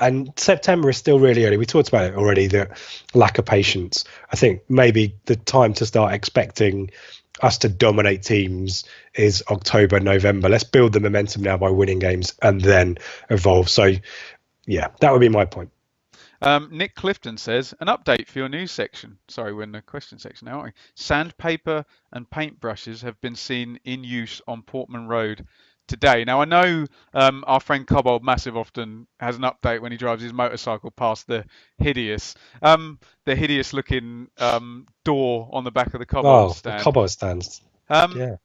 And September is still really early. We talked about it already, the lack of patience. I think maybe the time to start expecting us to dominate teams is October, November. Let's build the momentum now by winning games and then evolve. So, yeah, that would be my point. Nick Clifton says, an update for your news section. Sorry, we're in the question section now, aren't we? Sandpaper and paintbrushes have been seen in use on Portman Road today. Now, I know our friend Cobbold Massive often has an update when he drives his motorcycle past the hideous looking door on the back of the Cobbold stand. The Cobbold stands. Yeah.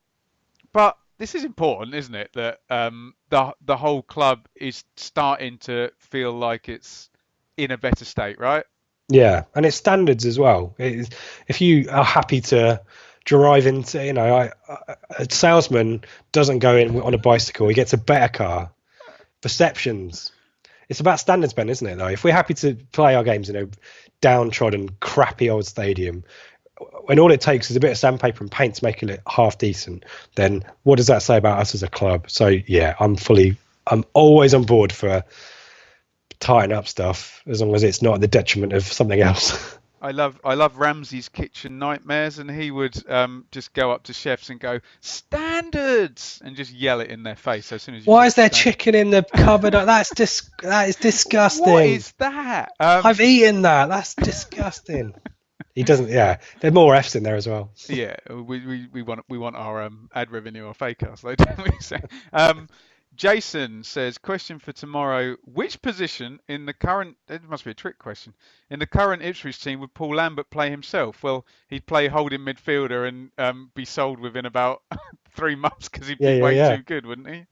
But this is important, isn't it? That the whole club is starting to feel like it's in a better state, right? Yeah, and it's standards as well. If you are happy to drive into, you know, a salesman doesn't go in on a bicycle, he gets a better car. Perceptions. It's about standards, Ben, isn't it, though? If we're happy to play our games in a downtrodden, crappy old stadium, when all it takes is a bit of sandpaper and paint to make it look half decent, then what does that say about us as a club? So, yeah, I'm always on board for tighten up stuff as long as it's not at the detriment of something else. I love Ramsey's kitchen nightmares, and he would just go up to chefs and go standards and just yell it in their face as soon as. Why is there chicken in the cupboard? That is disgusting. What is that? I've eaten that. That's disgusting. He doesn't. Yeah, there's more F's in there as well. Yeah, we want our ad revenue or fake us, though, don't we? So, Jason says, question for tomorrow. Which position in the current, it must be a trick question, in the current Ipswich team would Paul Lambert play himself? Well, he'd play holding midfielder and be sold within about 3 months because he'd be way too good, wouldn't he?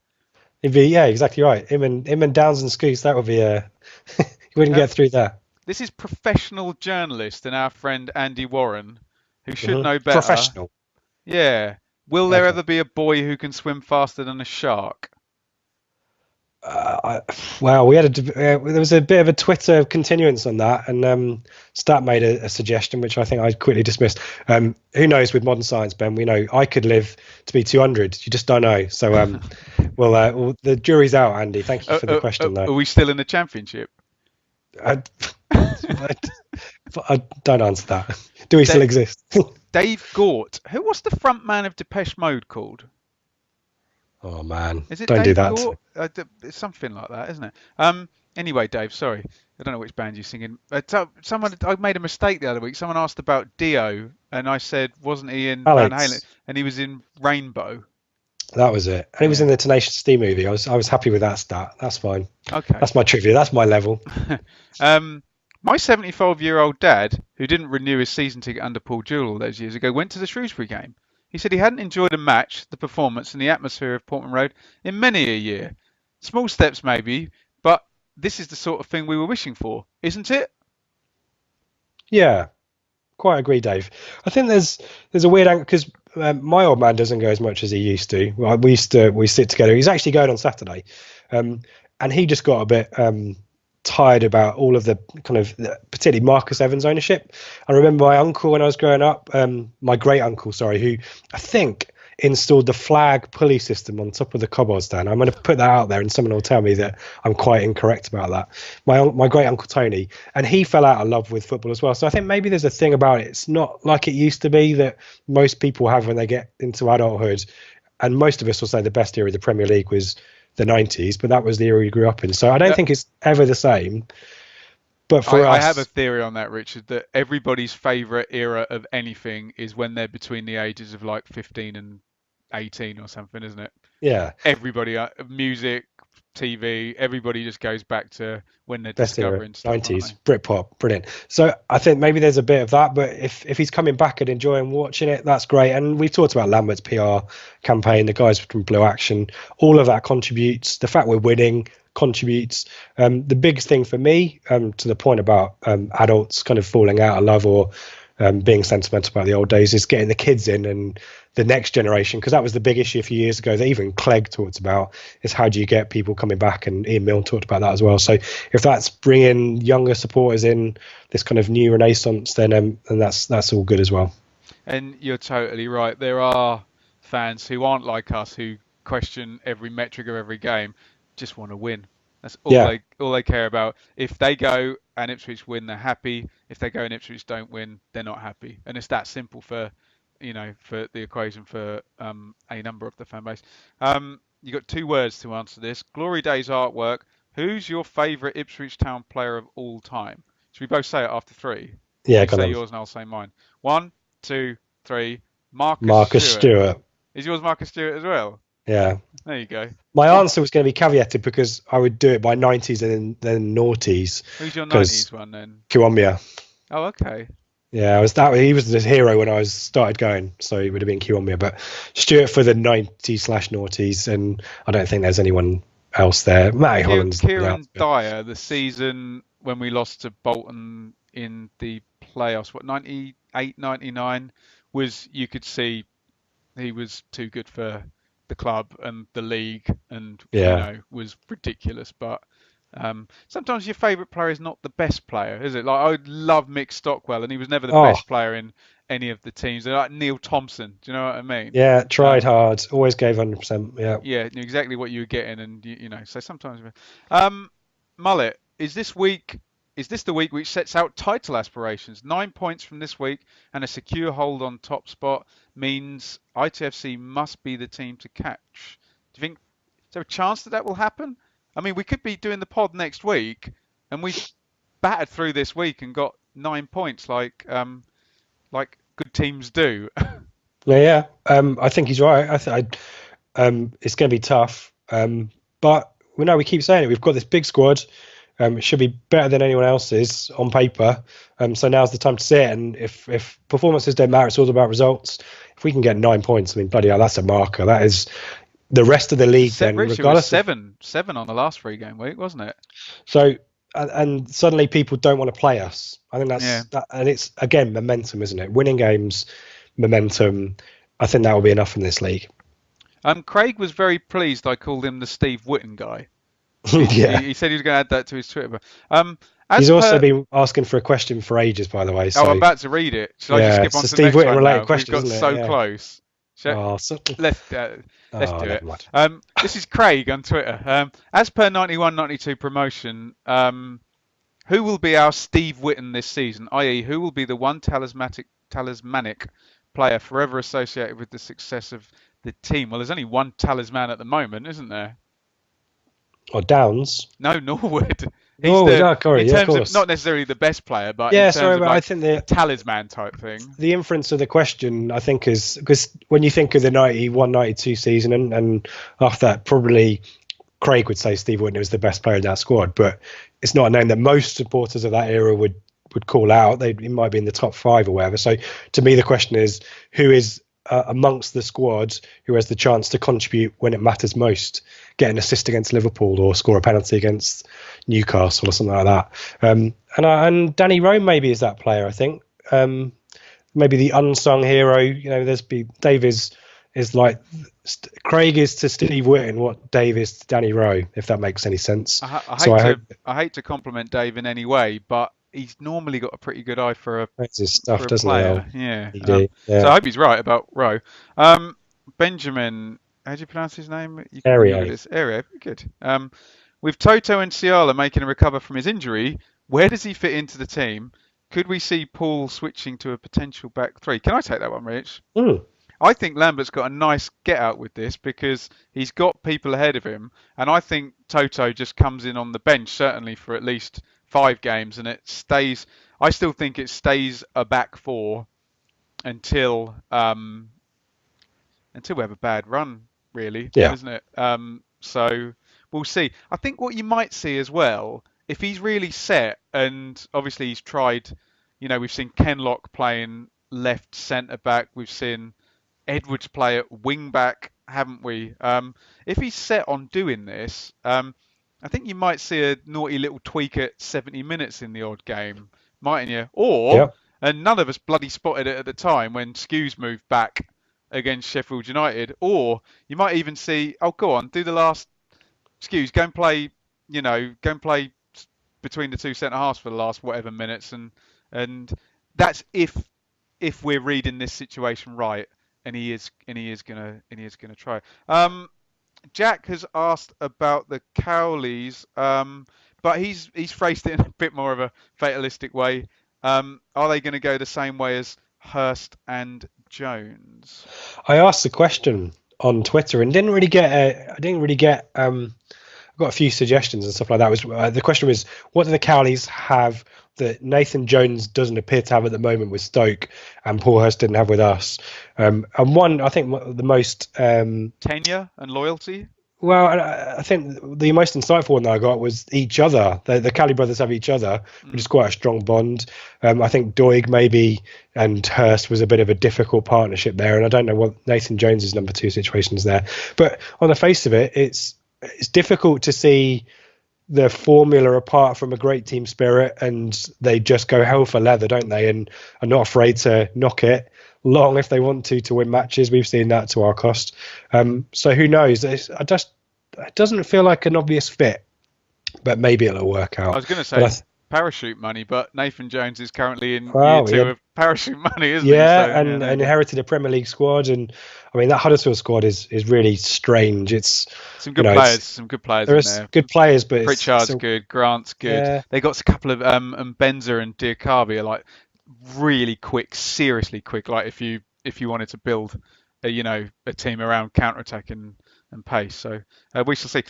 He'd be, exactly right. Him and Downs and Scoose, that would be he wouldn't get through that. This is professional journalist and our friend Andy Warren, who should know better. Professional. Yeah. Will there ever be a boy who can swim faster than a shark? Well, there was a bit of a Twitter continuance on that, and Stat made a suggestion which I think I quickly dismissed. Who knows with modern science, Ben? We know I could live to be 200. You just don't know. So, well, the jury's out, Andy. Thank you for the question. Though. Are we still in the championship? I don't answer that. Do we still exist? Dave Gort. Who was the front man of Depeche Mode called? Oh man, is it don't Dave do that. Gort? It's something like that, isn't it? Anyway, Dave, sorry, I don't know which band you're singing. I made a mistake the other week. Someone asked about Dio, and I said, wasn't he in Van Halen? And he was in Rainbow. That was it. And he was in the Tenacious D movie. I was happy with that stat. That's fine. Okay. That's my trivia. That's my level. My 75-year-old dad, who didn't renew his season ticket under Paul Jewell all those years ago, went to the Shrewsbury game. He said he hadn't enjoyed a match, the performance, and the atmosphere of Portman Road in many a year. Small steps, maybe, but this is the sort of thing we were wishing for, isn't it? Yeah, quite agree, Dave. I think there's a weird angle because my old man doesn't go as much as he used to. Well, we sit together. He's actually going on Saturday, um, and he just got a bit tired about all of the kind of particularly Marcus Evans ownership. I remember my uncle when I was growing up, my great uncle, sorry, who I think installed the flag pulley system on top of the cobbles stand. I'm going to put that out there, and someone will tell me that I'm quite incorrect about that. My great uncle Tony, and he fell out of love with football as well. So I think maybe there's a thing about it. It's not like it used to be that most people have when they get into adulthood. And most of us will say the best era of the Premier League was the 90s, but that was the era we grew up in. So I don't think it's ever the same. But for us, I have a theory on that, Richard, that everybody's favourite era of anything is when they're between the ages of like 15 and 18 or something, isn't it? yeah, Everybody, music, TV, everybody just goes back to when they're best era, discovering stuff, aren't 90s, they? Britpop, brilliant. So I think maybe there's a bit of that, but if he's coming back and enjoying watching it, that's great. And we've talked about Lambert's PR campaign, the guys from Blue Action, all of that contributes. The fact we're winning contributes. The biggest thing for me, to the point about adults kind of falling out of love or being sentimental about the old days, is getting the kids in and the next generation, because that was the big issue a few years ago that even Clegg talked about, is how do you get people coming back, and Ian Milne talked about that as well. So if that's bringing younger supporters in, this kind of new renaissance, then that's all good as well. And you're totally right. There are fans who aren't like us, who question every metric of every game, just want to win. That's Yeah, all they care about. If they go and Ipswich win, they're happy. If they go and Ipswich don't win, they're not happy. And it's that simple for, for the equation for a number of the fan base. You got two words to answer this. Glory Days artwork. Who's your favourite Ipswich Town player of all time? Should we both say it after three? yeah, You got say on. yours and I'll say mine. 1, 2, 3. Marcus Marcus Stewart. Stewart. Is yours Marcus Stewart as well? Yeah. There you go. My answer was going to be caveated because I would do it by 90s and then noughties. Who's your Because 90s one then? Kiwambia. Oh, okay. Yeah, he was the hero when I started going, so it would have been Kiwambia. But Stewart for the 90s/noughties, and I don't think there's anyone else there. Matty Holland's Kieran Dyer, the season when we lost to Bolton in the playoffs, 98, 99, was, you could see he was too good for the club and the league, and was ridiculous. But sometimes your favourite player is not the best player, is it? Like, I love Mick Stockwell, and he was never the best player in any of the teams. They're like Neil Thompson, do you know what I mean? Yeah, tried hard, always gave 100%. Yeah. Yeah, knew exactly what you were getting, and so sometimes. Mullet, is this the week which sets out title aspirations? 9 points from this week and a secure hold on top spot means ITFC must be the team to catch. Do you think, is there a chance that will happen? I mean, we could be doing the pod next week, and we battered through this week and got 9 points, like good teams do. Yeah. I think he's right. It's going to be tough. But we keep saying it. We've got this big squad. It should be better than anyone else's on paper. So now's the time to see it. And if performances don't matter, it's all about results. If we can get 9 points, I mean, bloody hell, that's a marker. That is the rest of the league. Then, regardless, seven on the last 3-game week, wasn't it? So, and suddenly people don't want to play us. I think that, and it's again momentum, isn't it? Winning games, momentum. I think that will be enough in this league. Craig was very pleased I called him the Steve Whitten guy. Yeah. He said he was going to add that to his Twitter. He's also been asking for a question for ages, by the way. So. Oh, I'm about to read it. Should I just skip on to the next one related question? We've got so close. Let's do it. This is Craig on Twitter. As per 91-92 promotion, who will be our Steve Whitten this season? I.e., who will be the one talismanic player forever associated with the success of the team? Well, there's only one talisman at the moment, isn't there? Or Downs? No, Norwood. In terms of not necessarily the best player, but I think the talisman type thing. The inference of the question, I think, is because when you think of the 91-92 season, and after that, probably Craig would say Steve Whitten was the best player in that squad, but it's not a name that most supporters of that era would call out. It might be in the top 5 or whatever. So to me, the question is, who is amongst the squad who has the chance to contribute when it matters most, get an assist against Liverpool or score a penalty against Newcastle or something like that. And Danny Rowe maybe is that player, I think. Maybe the unsung hero. Dave is like Craig is to Steve Whitten what Dave is to Danny Rowe, if that makes any sense. I hate to compliment Dave in any way, but he's normally got a pretty good eye for his stuff, a doesn't player. he? Yeah. So I hope he's right about Rowe. Benjamin, how do you pronounce his name? You can remember this. Ario, good. With Toto and Ciala making a recover from his injury, where does he fit into the team? Could we see Paul switching to a potential back three? Can I take that one, Rich? I think Lambert's got a nice get out with this because he's got people ahead of him, and I think Toto just comes in on the bench certainly for at least 5 games, and it stays. I still think it stays a back four until we have a bad run, really, isn't it? So we'll see. I think what you might see as well, if he's really set, and obviously he's tried. We've seen Kenlock playing left centre back. We've seen Edwards play at wing back, haven't we? If he's set on doing this, I think you might see a naughty little tweak at 70 minutes in the odd game, mightn't you? And none of us bloody spotted it at the time when Skews moved back against Sheffield United. Or you might even see, go on, do the last Skews, go and play between the two centre halves for the last whatever minutes, and that's if we're reading this situation right. And he is gonna try. Jack has asked about the Cowleys, but he's phrased it in a bit more of a fatalistic way. Are they going to go the same way as Hurst and Jones? I asked the question on Twitter and didn't really get. I got a few suggestions and stuff like that. The question was, what do the Cowleys have that Nathan Jones doesn't appear to have at the moment with Stoke, and Paul Hurst didn't have with us? And one, I think, the most tenure and loyalty. Well, I think the most insightful one that I got was each other. The Cowley brothers have each other, which is quite a strong bond. I think Doig maybe and Hurst was a bit of a difficult partnership there, and I don't know what Nathan Jones's number 2 situation is there. But on the face of it, it's difficult to see the formula apart from a great team spirit, and they just go hell for leather, don't they? And are not afraid to knock it long if they want to win matches. We've seen that to our cost. So who knows? It doesn't feel like an obvious fit, but maybe it'll work out. I was going to say parachute money, but Nathan Jones is currently in year 2 of parachute money, isn't he? And inherited a Premier League squad, and I mean that Huddersfield squad is really strange. It's some good players, some good players. There are good players, but Pritchard's good, Grant's good. Yeah. They got a couple of Benza and Diakabi are like really quick, seriously quick. Like if you wanted to build a team around counter-attack and pace. So we shall see.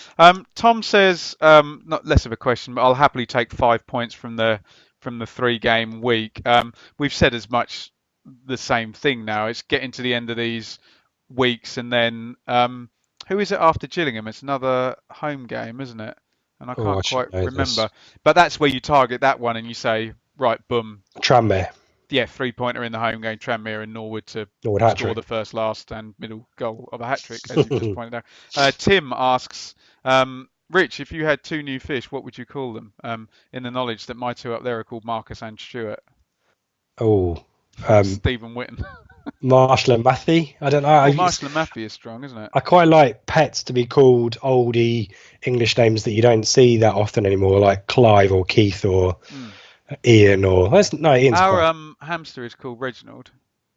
Tom says, not less of a question, but I'll happily take 5 points from the 3-game week. We've said as much the same thing now. It's getting to the end of these weeks, and then who is it after Gillingham? It's another home game, isn't it? And I can't quite remember. This. But that's where you target that one and you say, right, boom. Tranmere. Yeah, 3-pointer in the home game, Tranmere and Norwood to score the first, last and middle goal of a hat-trick, as you've just pointed out. Tim asks, Rich, if you had 2 new fish, what would you call them? In the knowledge that my 2 up there are called Marcus and Stuart. Stephen Whitten. Marshall and Matthew. I don't know. Marshall and Matthew is strong, isn't it? I quite like pets to be called oldie English names that you don't see that often anymore, like Clive or Keith or Ian or Ian's our hamster is called Reginald.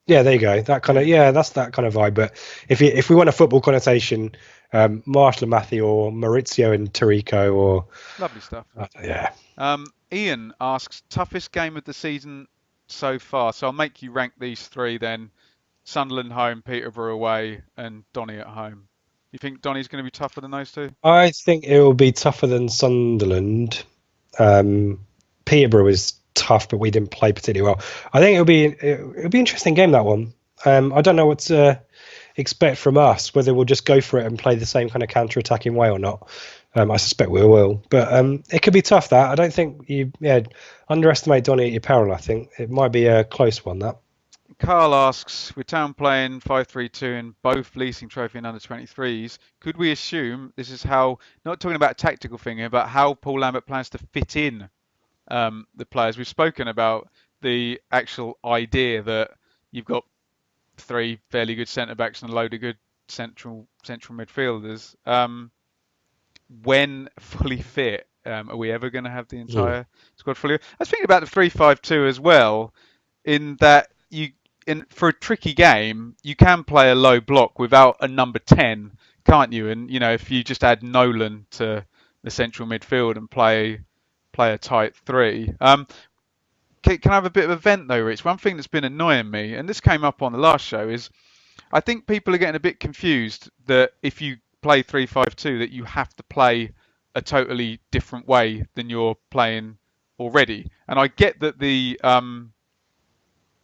Yeah, there you go. That kind of that's that kind of vibe. But if we want a football connotation, Marshall and Matthew or Maurizio and Tarico or lovely stuff. Yeah. Ian asks, toughest game of the season so far. So I'll make you rank these 3 then: Sunderland home, Peterborough away, and Donny at home. You think Donny's going to be tougher than those 2? I think it will be tougher than Sunderland. Peterborough was tough, but we didn't play particularly well. I think it'll be an interesting game, that one. I don't know what to expect from us, whether we'll just go for it and play the same kind of counter-attacking way or not. I suspect we will, but it could be tough. That I don't think you underestimate Donny at your peril. I think it might be a close one. That Carl asks, with Town playing 5-3-2 and both leasing trophy and under 23s, could we assume this is how, not talking about a tactical thing here, but how Paul Lambert plans to fit in the players? We've spoken about the actual idea that you've got three fairly good centre backs and a load of good central midfielders. When fully fit, are we ever going to have the Mm. entire squad fully? I was thinking about the 3-5-2 as well, in that for a tricky game, you can play a low block without a number 10, can't you? And if you just add Nolan to the central midfield and play a tight three. Can I have a bit of a vent though, Rich? One thing that's been annoying me, and this came up on the last show, is I think people are getting a bit confused that if you play 3-5-2, that you have to play a totally different way than you're playing already. And I get that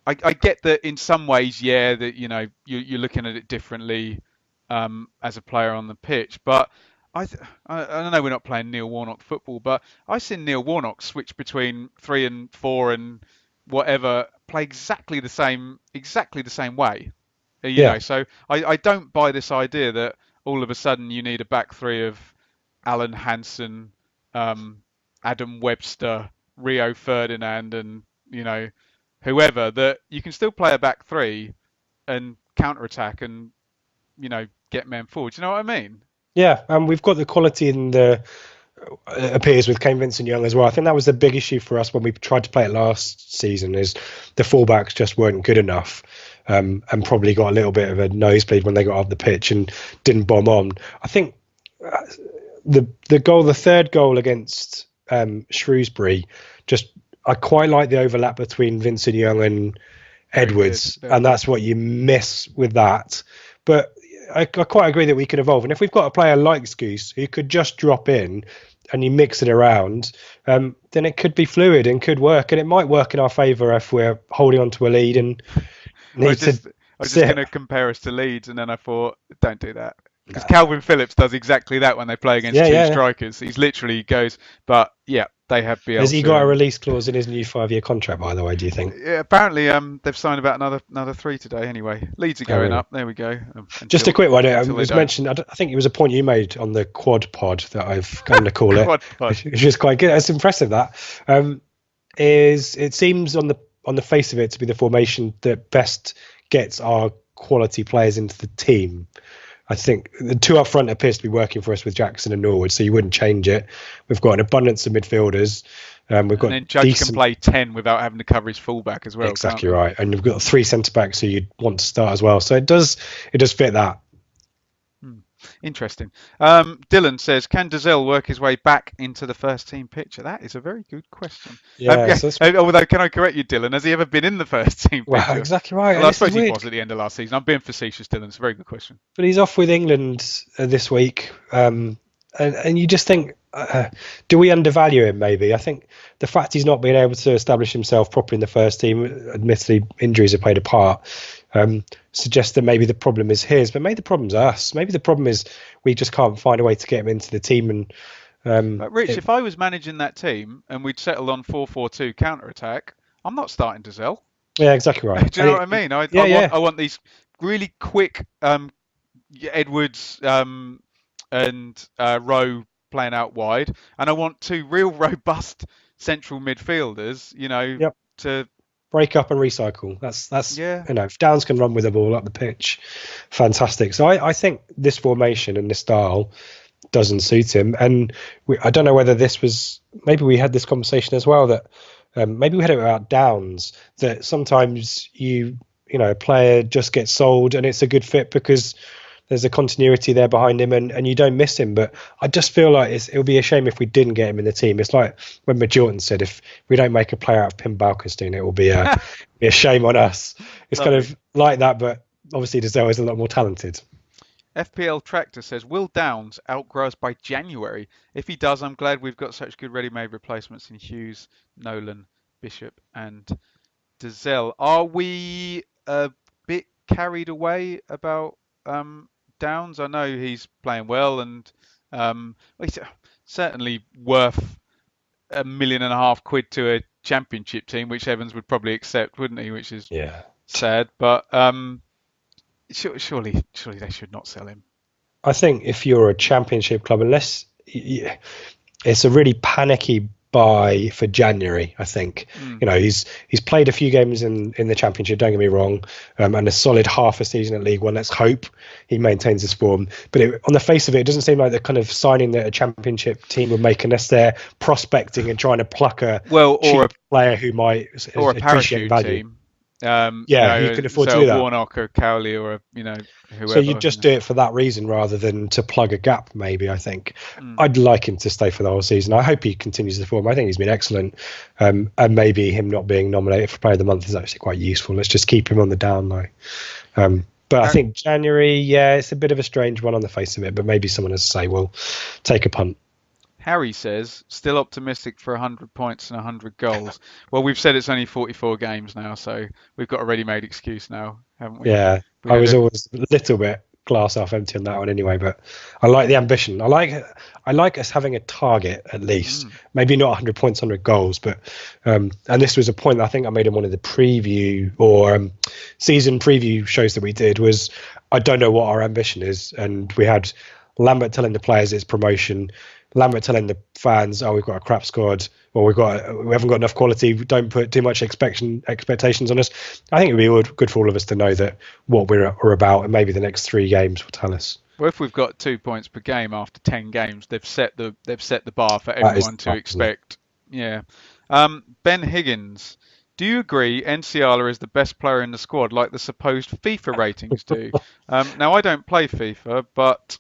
I get that in some ways, yeah, that you're looking at it differently as a player on the pitch. But I know we're not playing Neil Warnock football, but I've seen Neil Warnock switch between 3 and 4 and whatever, play exactly the same way. Yeah, So I don't buy this idea that all of a sudden you need a back three of Alan Hansen, um, Adam Webster, Rio Ferdinand, and whoever, that you can still play a back three and counter attack and get men forward. Do you know what I mean? yeah, and we've got the quality in the it appears with Kane Vincent-Young as well. I think that was the big issue for us when we tried to play it last season. Is the fullbacks just weren't good enough, and probably got a little bit of a nosebleed when they got off the pitch and didn't bomb on. I think the third goal against Shrewsbury, just I quite like the overlap between Vincent Young and Edwards, and that's what you miss with that. But I quite agree that we could evolve, and if we've got a player like Scouse who could just drop in and you mix it around, then it could be fluid and could work, and it might work in our favour if we're holding on to a lead and need to. I was just going to compare us to Leeds, and then I thought, don't do that. Because Calvin Phillips does exactly that when they play against two strikers. He's literally goes, but yeah, they have Bielsa. Has he got a release clause in his new 5-year contract, by the way, do you think? Yeah, apparently they've signed about another 3 today anyway. Leeds are going up. There we go. Just a quick one. It was mentioned, I think it was a point you made on the quad pod that I've come to call it. Quad pod. Which is quite good. It's impressive that. It seems on the face of it to be the formation that best gets our quality players into the team. I think the two up front appears to be working for us with Jackson and Norwood, so you wouldn't change it. We've got an abundance of midfielders. We've got and then Judge can play 10 without having to cover his fullback as well. Exactly right. And you've got 3 centre backs who you'd want to start as well. So it does fit that. Interesting. Dylan says, can Dazelle work his way back into the first team picture? That is a very good question. Yeah. Although, can I correct you, Dylan? Has he ever been in the first team picture? Well, exactly right. Well, I suppose he was at the end of last season. I'm being facetious, Dylan. It's a very good question. But he's off with England this week. And you just think, do we undervalue him maybe? I think the fact he's not been able to establish himself properly in the first team, admittedly injuries have played a part, suggests that maybe the problem is his, but maybe the problem's us. Maybe the problem is we just can't find a way to get him into the team. But Rich, if I was managing that team and we'd settled on 4-4-2 counter-attack, I'm not starting Dazelle. Yeah, exactly right. Do you know what I mean? I want these really quick Edwards and Rowe playing out wide, and I want 2 real robust central midfielders, to break up and recycle. That's if Downs can run with the ball up the pitch, fantastic. So I think this formation and this style doesn't suit him, and I don't know whether maybe we had this conversation as well, that maybe we had it about Downs, that sometimes a player just gets sold and it's a good fit because there's a continuity there behind him and you don't miss him. But I just feel like it would be a shame if we didn't get him in the team. It's like when Majorton said, if we don't make a player out of Pim Balkenstein, it will be a shame on us. It's kind of like that, but obviously Dazelle is a lot more talented. FPL Tractor says, will Downs outgrow us by January? If he does, I'm glad we've got such good ready-made replacements in Hughes, Nolan, Bishop and Dazelle. Are we a bit carried away about Downs? I know he's playing well and he's certainly worth £1.5 million to a championship team, which Evans would probably accept, wouldn't he? Which is sad, but surely they should not sell him. I think if you're a championship club, unless it's a really panicky buy for January, I think. He's played a few games in the championship, don't get me wrong, and a solid half a season at League One. Let's hope he maintains his form. But on the face of it, it doesn't seem like the kind of signing that a championship team would make unless they're prospecting and trying to pluck a cheap player who might or a appreciate parachute value. Team. You can afford to do that. Warnock or Cowley or whoever. So you just do it for that reason rather than to plug a gap. Maybe I think I'd like him to stay for the whole season. I hope he continues the form. I think he's been excellent, and maybe him not being nominated for Player of the Month is actually quite useful. Let's just keep him on the down low. But I think January, it's a bit of a strange one on the face of it. But maybe someone has to say, "Well, take a punt." Harry says, still optimistic for 100 points and 100 goals. Well, we've said it's only 44 games now, so we've got a ready-made excuse now, haven't we? Yeah, I was always a little bit glass half empty on that one anyway, but I like the ambition. I like us having a target at least. Maybe not 100 points, 100 goals, but and this was a point that I think I made in one of the preview or season preview shows that we did was I don't know what our ambition is, and we had Lambert telling the players it's promotion. Lambert telling the fans, "Oh, we've got a crap squad, or we haven't got enough quality. Don't put too much expectations on us." I think it would be good for all of us to know that what we're about, and maybe the next 3 games will tell us. Well, if we've got 2 points per game after 10 games, they've set the bar for everyone to expect. Yeah. Ben Higgins, do you agree Enciala is the best player in the squad, like the supposed FIFA ratings do? Now, I don't play FIFA, but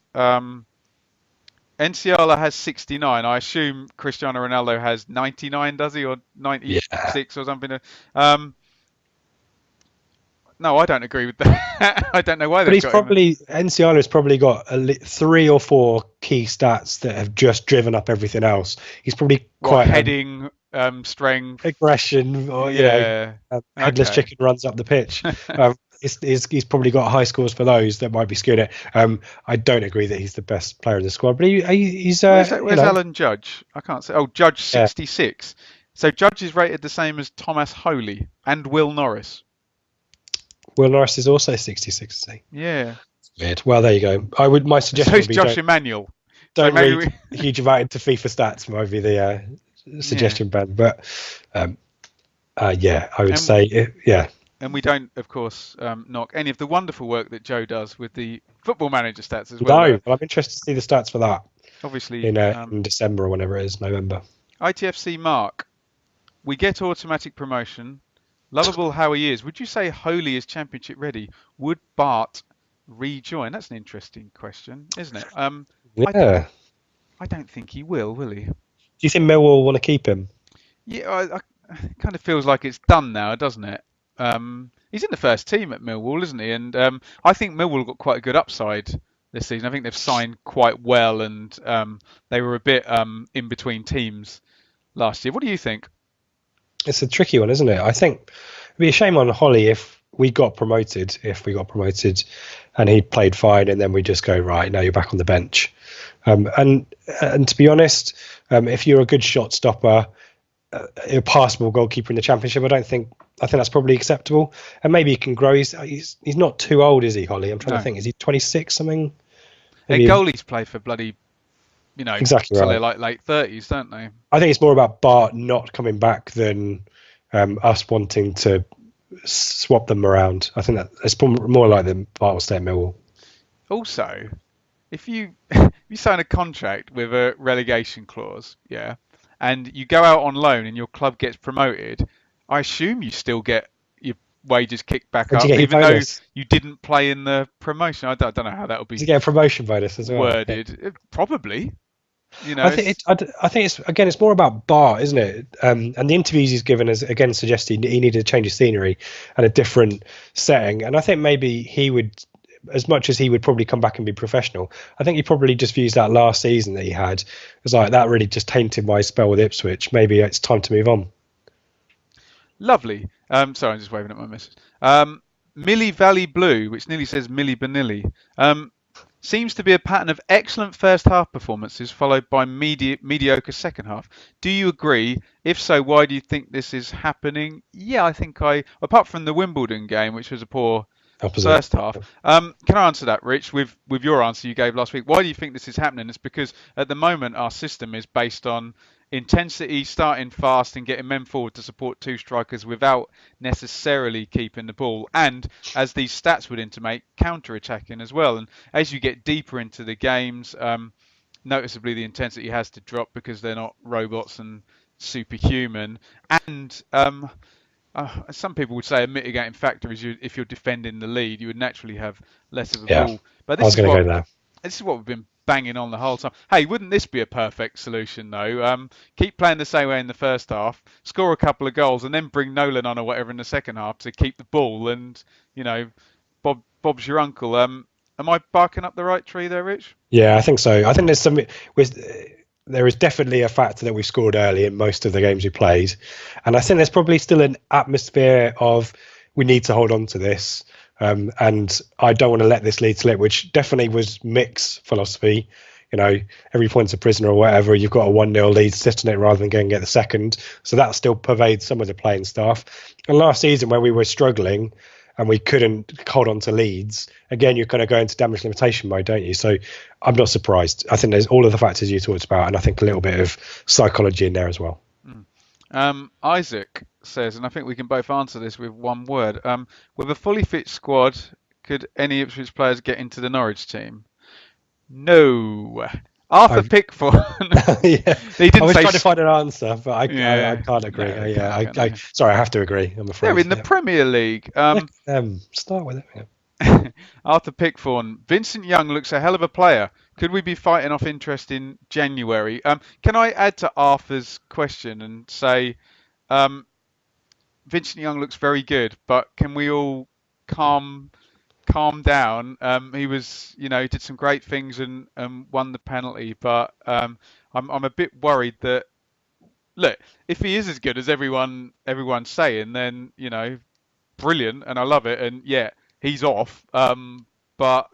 Enciala has 69. I assume Cristiano Ronaldo has 99, does he? Or 96 or something? No, I don't agree with that. I don't know why they've got him. Enciala has probably got 3 or 4 key stats that have just driven up everything else. He's probably quite heading, strength, aggression, or headless chicken runs up the pitch. He's probably got high scores for those that might be skewed it. I don't agree that he's the best player in the squad, but he's. Where's Alan Judge? I can't say. Oh, Judge 66. Yeah. So Judge is rated the same as Thomas Holy and Will Norris. Will Norris is also 66, is he? Yeah. Weird. Well, there you go. My suggestion would be Josh Emmanuel. Don't read a huge amount into FIFA stats. Might be the suggestion, Ben. But I would say. And we don't, of course, knock any of the wonderful work that Joe does with the Football Manager stats as well. No, I'm interested to see the stats for that. Obviously, in December or whenever it is, November. ITFC Mark, we get automatic promotion. Lovable how he is. Would you say Holy is championship ready? Would Bart rejoin? That's an interesting question, isn't it? I don't think he will he? Do you think Millwall want to keep him? Yeah, it kind of feels like it's done now, doesn't it? He's in the first team at Millwall, isn't he? And I think Millwall got quite a good upside this season. I think they've signed quite well, and they were a bit in between teams last year. What do you think? It's a tricky one, isn't it? I think it'd be a shame on Holly if we got promoted, and he played fine, and then we just go, right, now you're back on the bench. And to be honest, if you're a good shot stopper, a passable goalkeeper in the Championship, I think that's probably acceptable, and maybe he can grow. He's not too old, is he, Holly? I'm trying to think. Is he 26 something? Maybe goalies play for bloody, exactly till right. they're like late 30s, don't they? I think it's more about Bart not coming back than us wanting to swap them around. I think that it's more like the Bart will stay at Millwall. Also, if you sign a contract with a relegation clause, and you go out on loan and your club gets promoted, I assume you still get your wages kicked back up, even though you didn't play in the promotion. I don't know how that would be. Did you get a promotion bonus as well? Worded, probably. I think it's more about Bart, isn't it? And the interviews he's given has again suggested he needed to change of scenery and a different setting. And I think maybe he would, as much as he would probably come back and be professional, I think he probably just views that last season that he had as like that really just tainted my spell with Ipswich. Maybe it's time to move on. Lovely. Sorry, I'm just waving at my missus. Millie Valley Blue, which nearly says Millie Vanilli. Seems to be a pattern of excellent first half performances followed by mediocre second half. Do you agree? If so, why do you think this is happening? Yeah, I think apart from the Wimbledon game, which was a poor Opposite. first half. Can I answer that, Rich, with your answer you gave last week? Why do you think this is happening? It's because at the moment our system is based on intensity, starting fast and getting men forward to support two strikers without necessarily keeping the ball. And as these stats would intimate, counter-attacking as well. And as you get deeper into the games, noticeably the intensity has to drop because they're not robots and superhuman. And some people would say a mitigating factor is if you're defending the lead, you would naturally have less of a Yeah, ball. But I was going to go there. this is what we've been banging on the whole time. Hey, wouldn't this be a perfect solution though? Keep playing the same way in the first half, score a couple of goals, and then bring Nolan on or whatever in the second half to keep the ball. And you know, Bob's your uncle. Am I barking up the right tree there, Rich? Yeah, I think so. I think there's some. There is definitely a factor that we scored early in most of the games we played, and I think there's probably still an atmosphere of we need to hold on to this, and I don't want to let this lead slip, which definitely was Mick's philosophy. You know, every point's a prisoner or whatever. You've got a 1-0 lead, sit on it rather than go and get the second. So that still pervades some of the playing staff. And last season, when we were struggling, and we couldn't hold on to leads, again, you're kind of going to damage limitation mode, don't you? So I'm not surprised. I think there's all of the factors you talked about, and I think a little bit of psychology in there as well. Isaac says, and I think we can both answer this with one word. With a fully fit squad, could any Ipswich players get into the Norwich team? No. Arthur I've, Pickford. yeah, He I didn't was say. trying to find an answer, but I Yeah. can't agree. No, Yeah, sorry, I have to agree. I'm afraid. they're in the Premier League. Start with it. Yeah. Arthur Pickthorn. Vincent Young looks a hell of a player. Could we be fighting off interest in January? Can I add to Arthur's question and say Vincent Young looks very good, but can we all calm down? He was, he did some great things and won the penalty, but I'm a bit worried that look, if he is as good as everyone's saying, then brilliant, and I love it. And yeah, he's off. But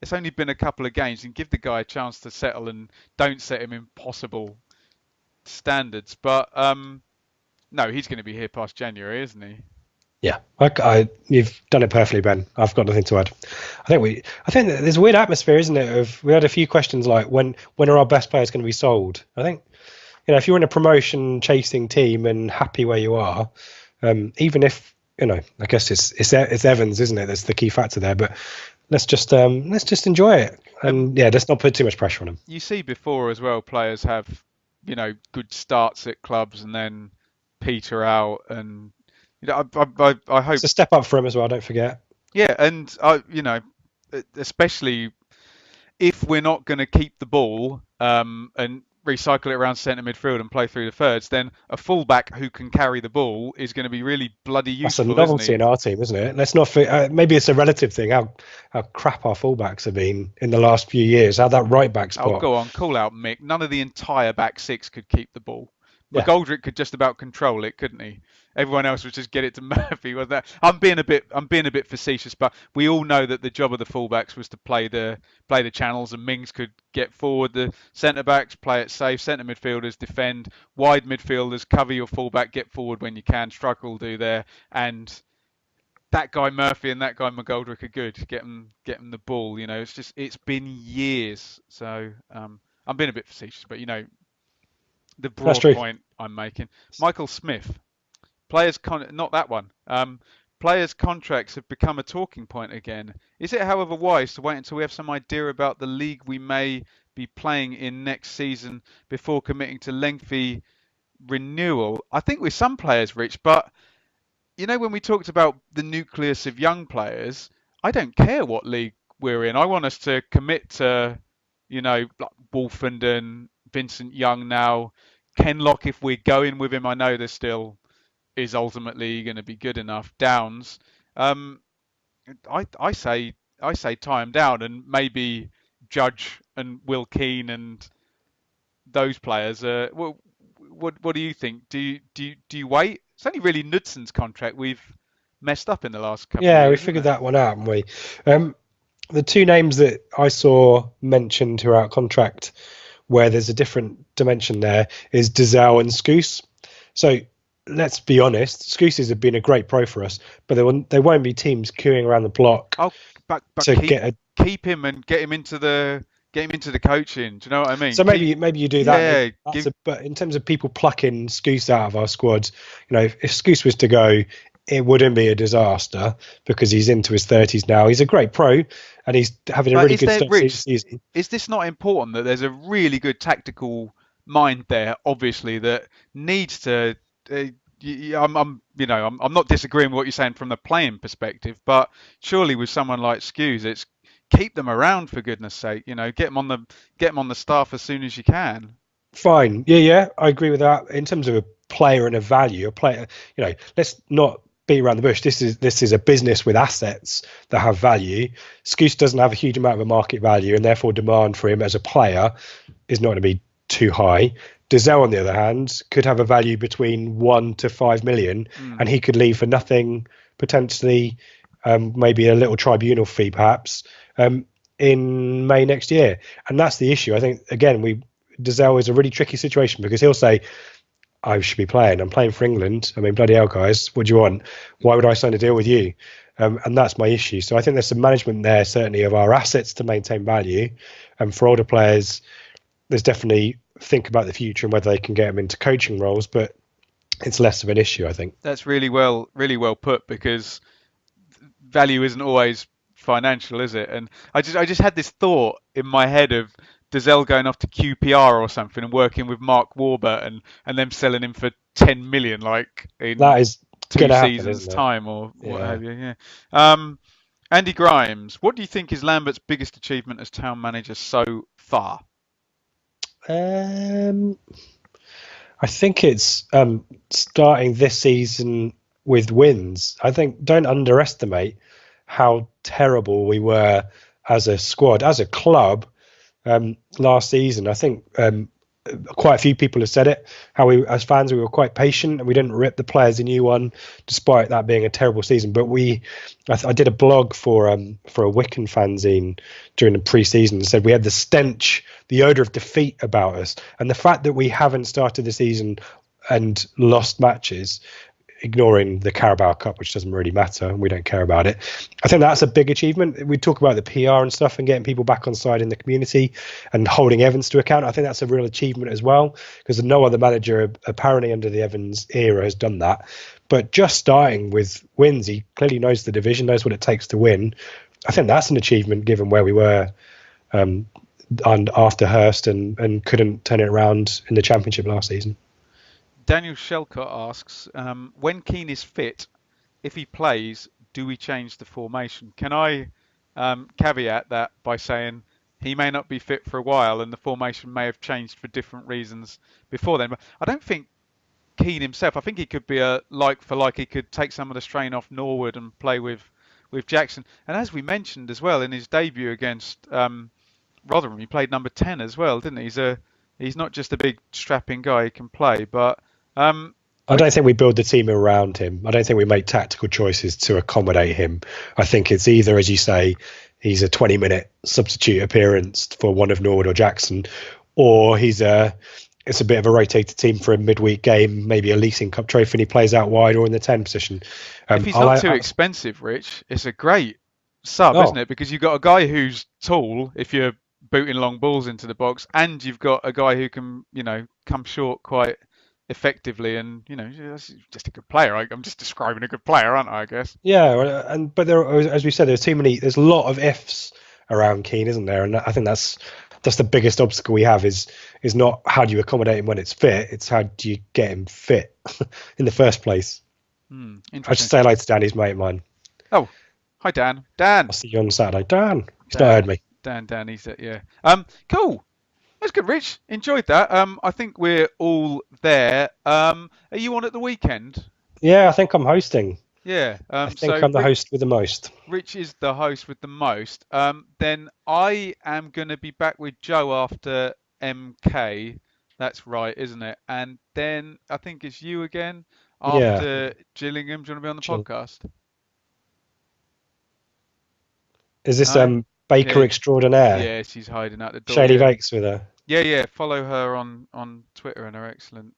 it's only been a couple of games, and give the guy a chance to settle, and don't set him impossible standards. But no, he's going to be here past January, isn't he? Yeah, you've done it perfectly, Ben. I've got nothing to add. I think there's a weird atmosphere, isn't it? We had a few questions like when are our best players going to be sold? I think if you're in a promotion chasing team and happy where you are, even if I guess it's Evans, isn't it? That's the key factor there. But let's just enjoy it, and let's not put too much pressure on them. You see before as well, players have good starts at clubs and then peter out, and I hope it's a step up for him as well. Don't forget. Yeah, and especially if we're not going to keep the ball and recycle it around centre midfield and play through the thirds, then a fullback who can carry the ball is going to be really bloody useful. That's a novelty in our team, isn't it? Let's not maybe it's a relative thing. How crap our fullbacks have been in the last few years. How that right back spot. Oh, go on, call out Mick. None of the entire back six could keep the ball. Yeah. McGoldrick could just about control it, couldn't he? Everyone else would just get it to Murphy. Was that? I'm being a bit facetious, but we all know that the job of the fullbacks was to play the channels, and Mings could get forward. The centre backs play it safe. Centre midfielders defend. Wide midfielders cover your fullback, get forward when you can. Striker will do there, and that guy Murphy and that guy McGoldrick are good. Get them the ball. It's been years. So I'm being a bit facetious, but the broad point I'm making. Michael Smith, not that one. Players' contracts have become a talking point again. Is it, however, wise to wait until we have some idea about the league we may be playing in next season before committing to lengthy renewal? I think with some players, Rich, but when we talked about the nucleus of young players, I don't care what league we're in. I want us to commit to, like Wolfenden, Vincent Young now, Kenlock if we're going with him. I know there still is ultimately going to be good enough. Downs, I say tie him down, and maybe Judge and Will Keane and those players. What do you think? Do you wait? It's only really Knudson's contract we've messed up in the last couple of years. Yeah, we figured that one out, haven't we? The two names that I saw mentioned who are out contract, where there's a different dimension there, is Dizelle and Scouse. So let's be honest, Scousses have been a great pro for us, but there won't be teams queuing around the block Oh, but to keep get a. keep him and get him into the coaching. Do you know what I mean? So maybe you do that. Yeah, That's give. a, but in terms of people plucking Scouse out of our squad, if Scouse was to go, it wouldn't be a disaster because he's into his 30s now. He's a great pro, and he's having a But really is good there, start to the Rich? season. Is this not important that there's a really good tactical mind there? Obviously, that needs to. I'm not disagreeing with what you're saying from the playing perspective, but surely with someone like Skews, it's keep them around for goodness sake. Get them on the staff as soon as you can. Fine. Yeah, I agree with that. In terms of a player and a value, a player, let's not beat around the bush. This is a business with assets that have value. Scouse doesn't have a huge amount of a market value, and therefore demand for him as a player is not going to be too high. Dizelle, on the other hand, could have a value between 1 to 5 million, Mm. and he could leave for nothing, potentially, maybe a little tribunal fee, perhaps, in May next year. And that's the issue. I think again, Dizelle is a really tricky situation because he'll say, I should be playing. I'm playing for England. I mean, bloody hell, guys, what do you want? Why would I sign a deal with you? And that's my issue. So I think there's some management there, certainly, of our assets to maintain value. And for older players, there's definitely think about the future and whether they can get them into coaching roles, but it's less of an issue, I think. That's really well put because value isn't always financial, is it? And I just had this thought in my head of Dazelle going off to QPR or something and working with Mark Warburton and them selling him for 10 million, like in That is two going to happen, seasons' isn't it? time or what Yeah. have you. Yeah. Um, Andy Grimes, what do you think is Lambert's biggest achievement as town manager so far? Um, I think it's starting this season with wins. I think don't underestimate how terrible we were as a squad, as a club last season. I think quite a few people have said it. How we, as fans, we were quite patient and we didn't rip the players a new one, despite that being a terrible season. But I did a blog for a Wigan fanzine during the pre-season and said we had the stench, the odor of defeat about us, and the fact that we haven't started the season and lost matches, ignoring the Carabao Cup, which doesn't really matter, and we don't care about it. I think that's a big achievement. We talk about the PR and stuff and getting people back on side in the community and holding Evans to account. I think that's a real achievement as well, because no other manager apparently under the Evans era has done that. But just starting with wins, he clearly knows the division, knows what it takes to win. I think that's an achievement given where we were um, and after Hurst and couldn't turn it around in the Championship last season. Daniel Shelcott asks, when Keane is fit, if he plays, do we change the formation? Can I caveat that by saying he may not be fit for a while and the formation may have changed for different reasons before then? But I don't think Keane himself, I think he could be a like for like, he could take some of the strain off Norwood and play with Jackson. And as we mentioned as well in his debut against Rotherham, he played number 10 as well, didn't he? He's not just a big strapping guy, he can play, but um, I I, don't think we build the team around him. I don't think we make tactical choices to accommodate him. I think it's either, as you say, he's a 20-minute substitute appearance for one of Norwood or Jackson, or it's a bit of a rotated team for a midweek game, maybe a leasing cup trophy, and he plays out wide or in the 10 position. if he's not too expensive, Rich, it's a great sub, isn't Oh, it? Because you've got a guy who's tall if you're booting long balls into the box, and you've got a guy who can, come short quite effectively, and he's just a good player. I'm just describing a good player, aren't I? I guess. yeah, but as we said, there's too many. There's a lot of ifs around Keane, isn't there? And I think that's the biggest obstacle we have is not how do you accommodate him when it's fit. It's how do you get him fit in the first place. I should Interesting. say hello to Dan, he's a mate of mine. Oh, hi Dan. Dan. I'll see you on Saturday. Dan, he's not heard Dan. me. Dan. He's yeah. Cool. That's good, Rich. Enjoyed that. I think we're all there. Are you on at the weekend? Yeah, I think I'm hosting. Yeah. I think So I'm the host with the most. Rich is the host with the most. Then I am going to be back with Joe after MK. That's right, isn't it? And then I think it's you again Yeah. after Gillingham. Do you want to be on the Chill. podcast? Is this No? Baker Yeah, extraordinaire. yeah, she's hiding out the door. Shaylee Yeah, Bakes with her. yeah, yeah. Follow her on Twitter and her excellent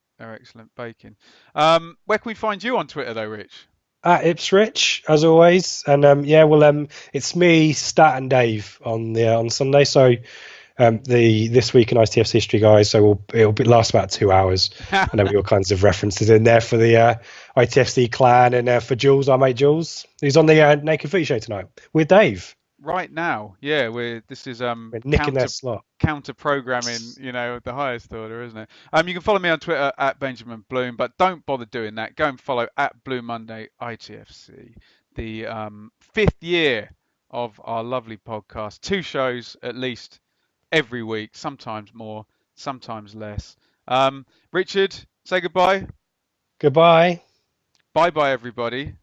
baking. Where can we find you on Twitter though, Rich? At Ipswich, as always, and yeah, well, it's me, Stat, and Dave on Sunday. So the This Week in ITF's history, guys. So last about 2 hours, and there'll be all kinds of references in there for the ITFC clan, and for Jules, our mate Jules, who's on the Naked Footy show tonight with Dave. Right now, yeah, this is We're nicking their slot. counter programming, the highest order, isn't it? You can follow me on Twitter at Benjamin Bloom, but don't bother doing that. Go and follow at Blue Monday ITFC, the fifth year of our lovely podcast. 2 shows at least every week, sometimes more, sometimes less. Richard, say goodbye. Goodbye. Bye bye, everybody.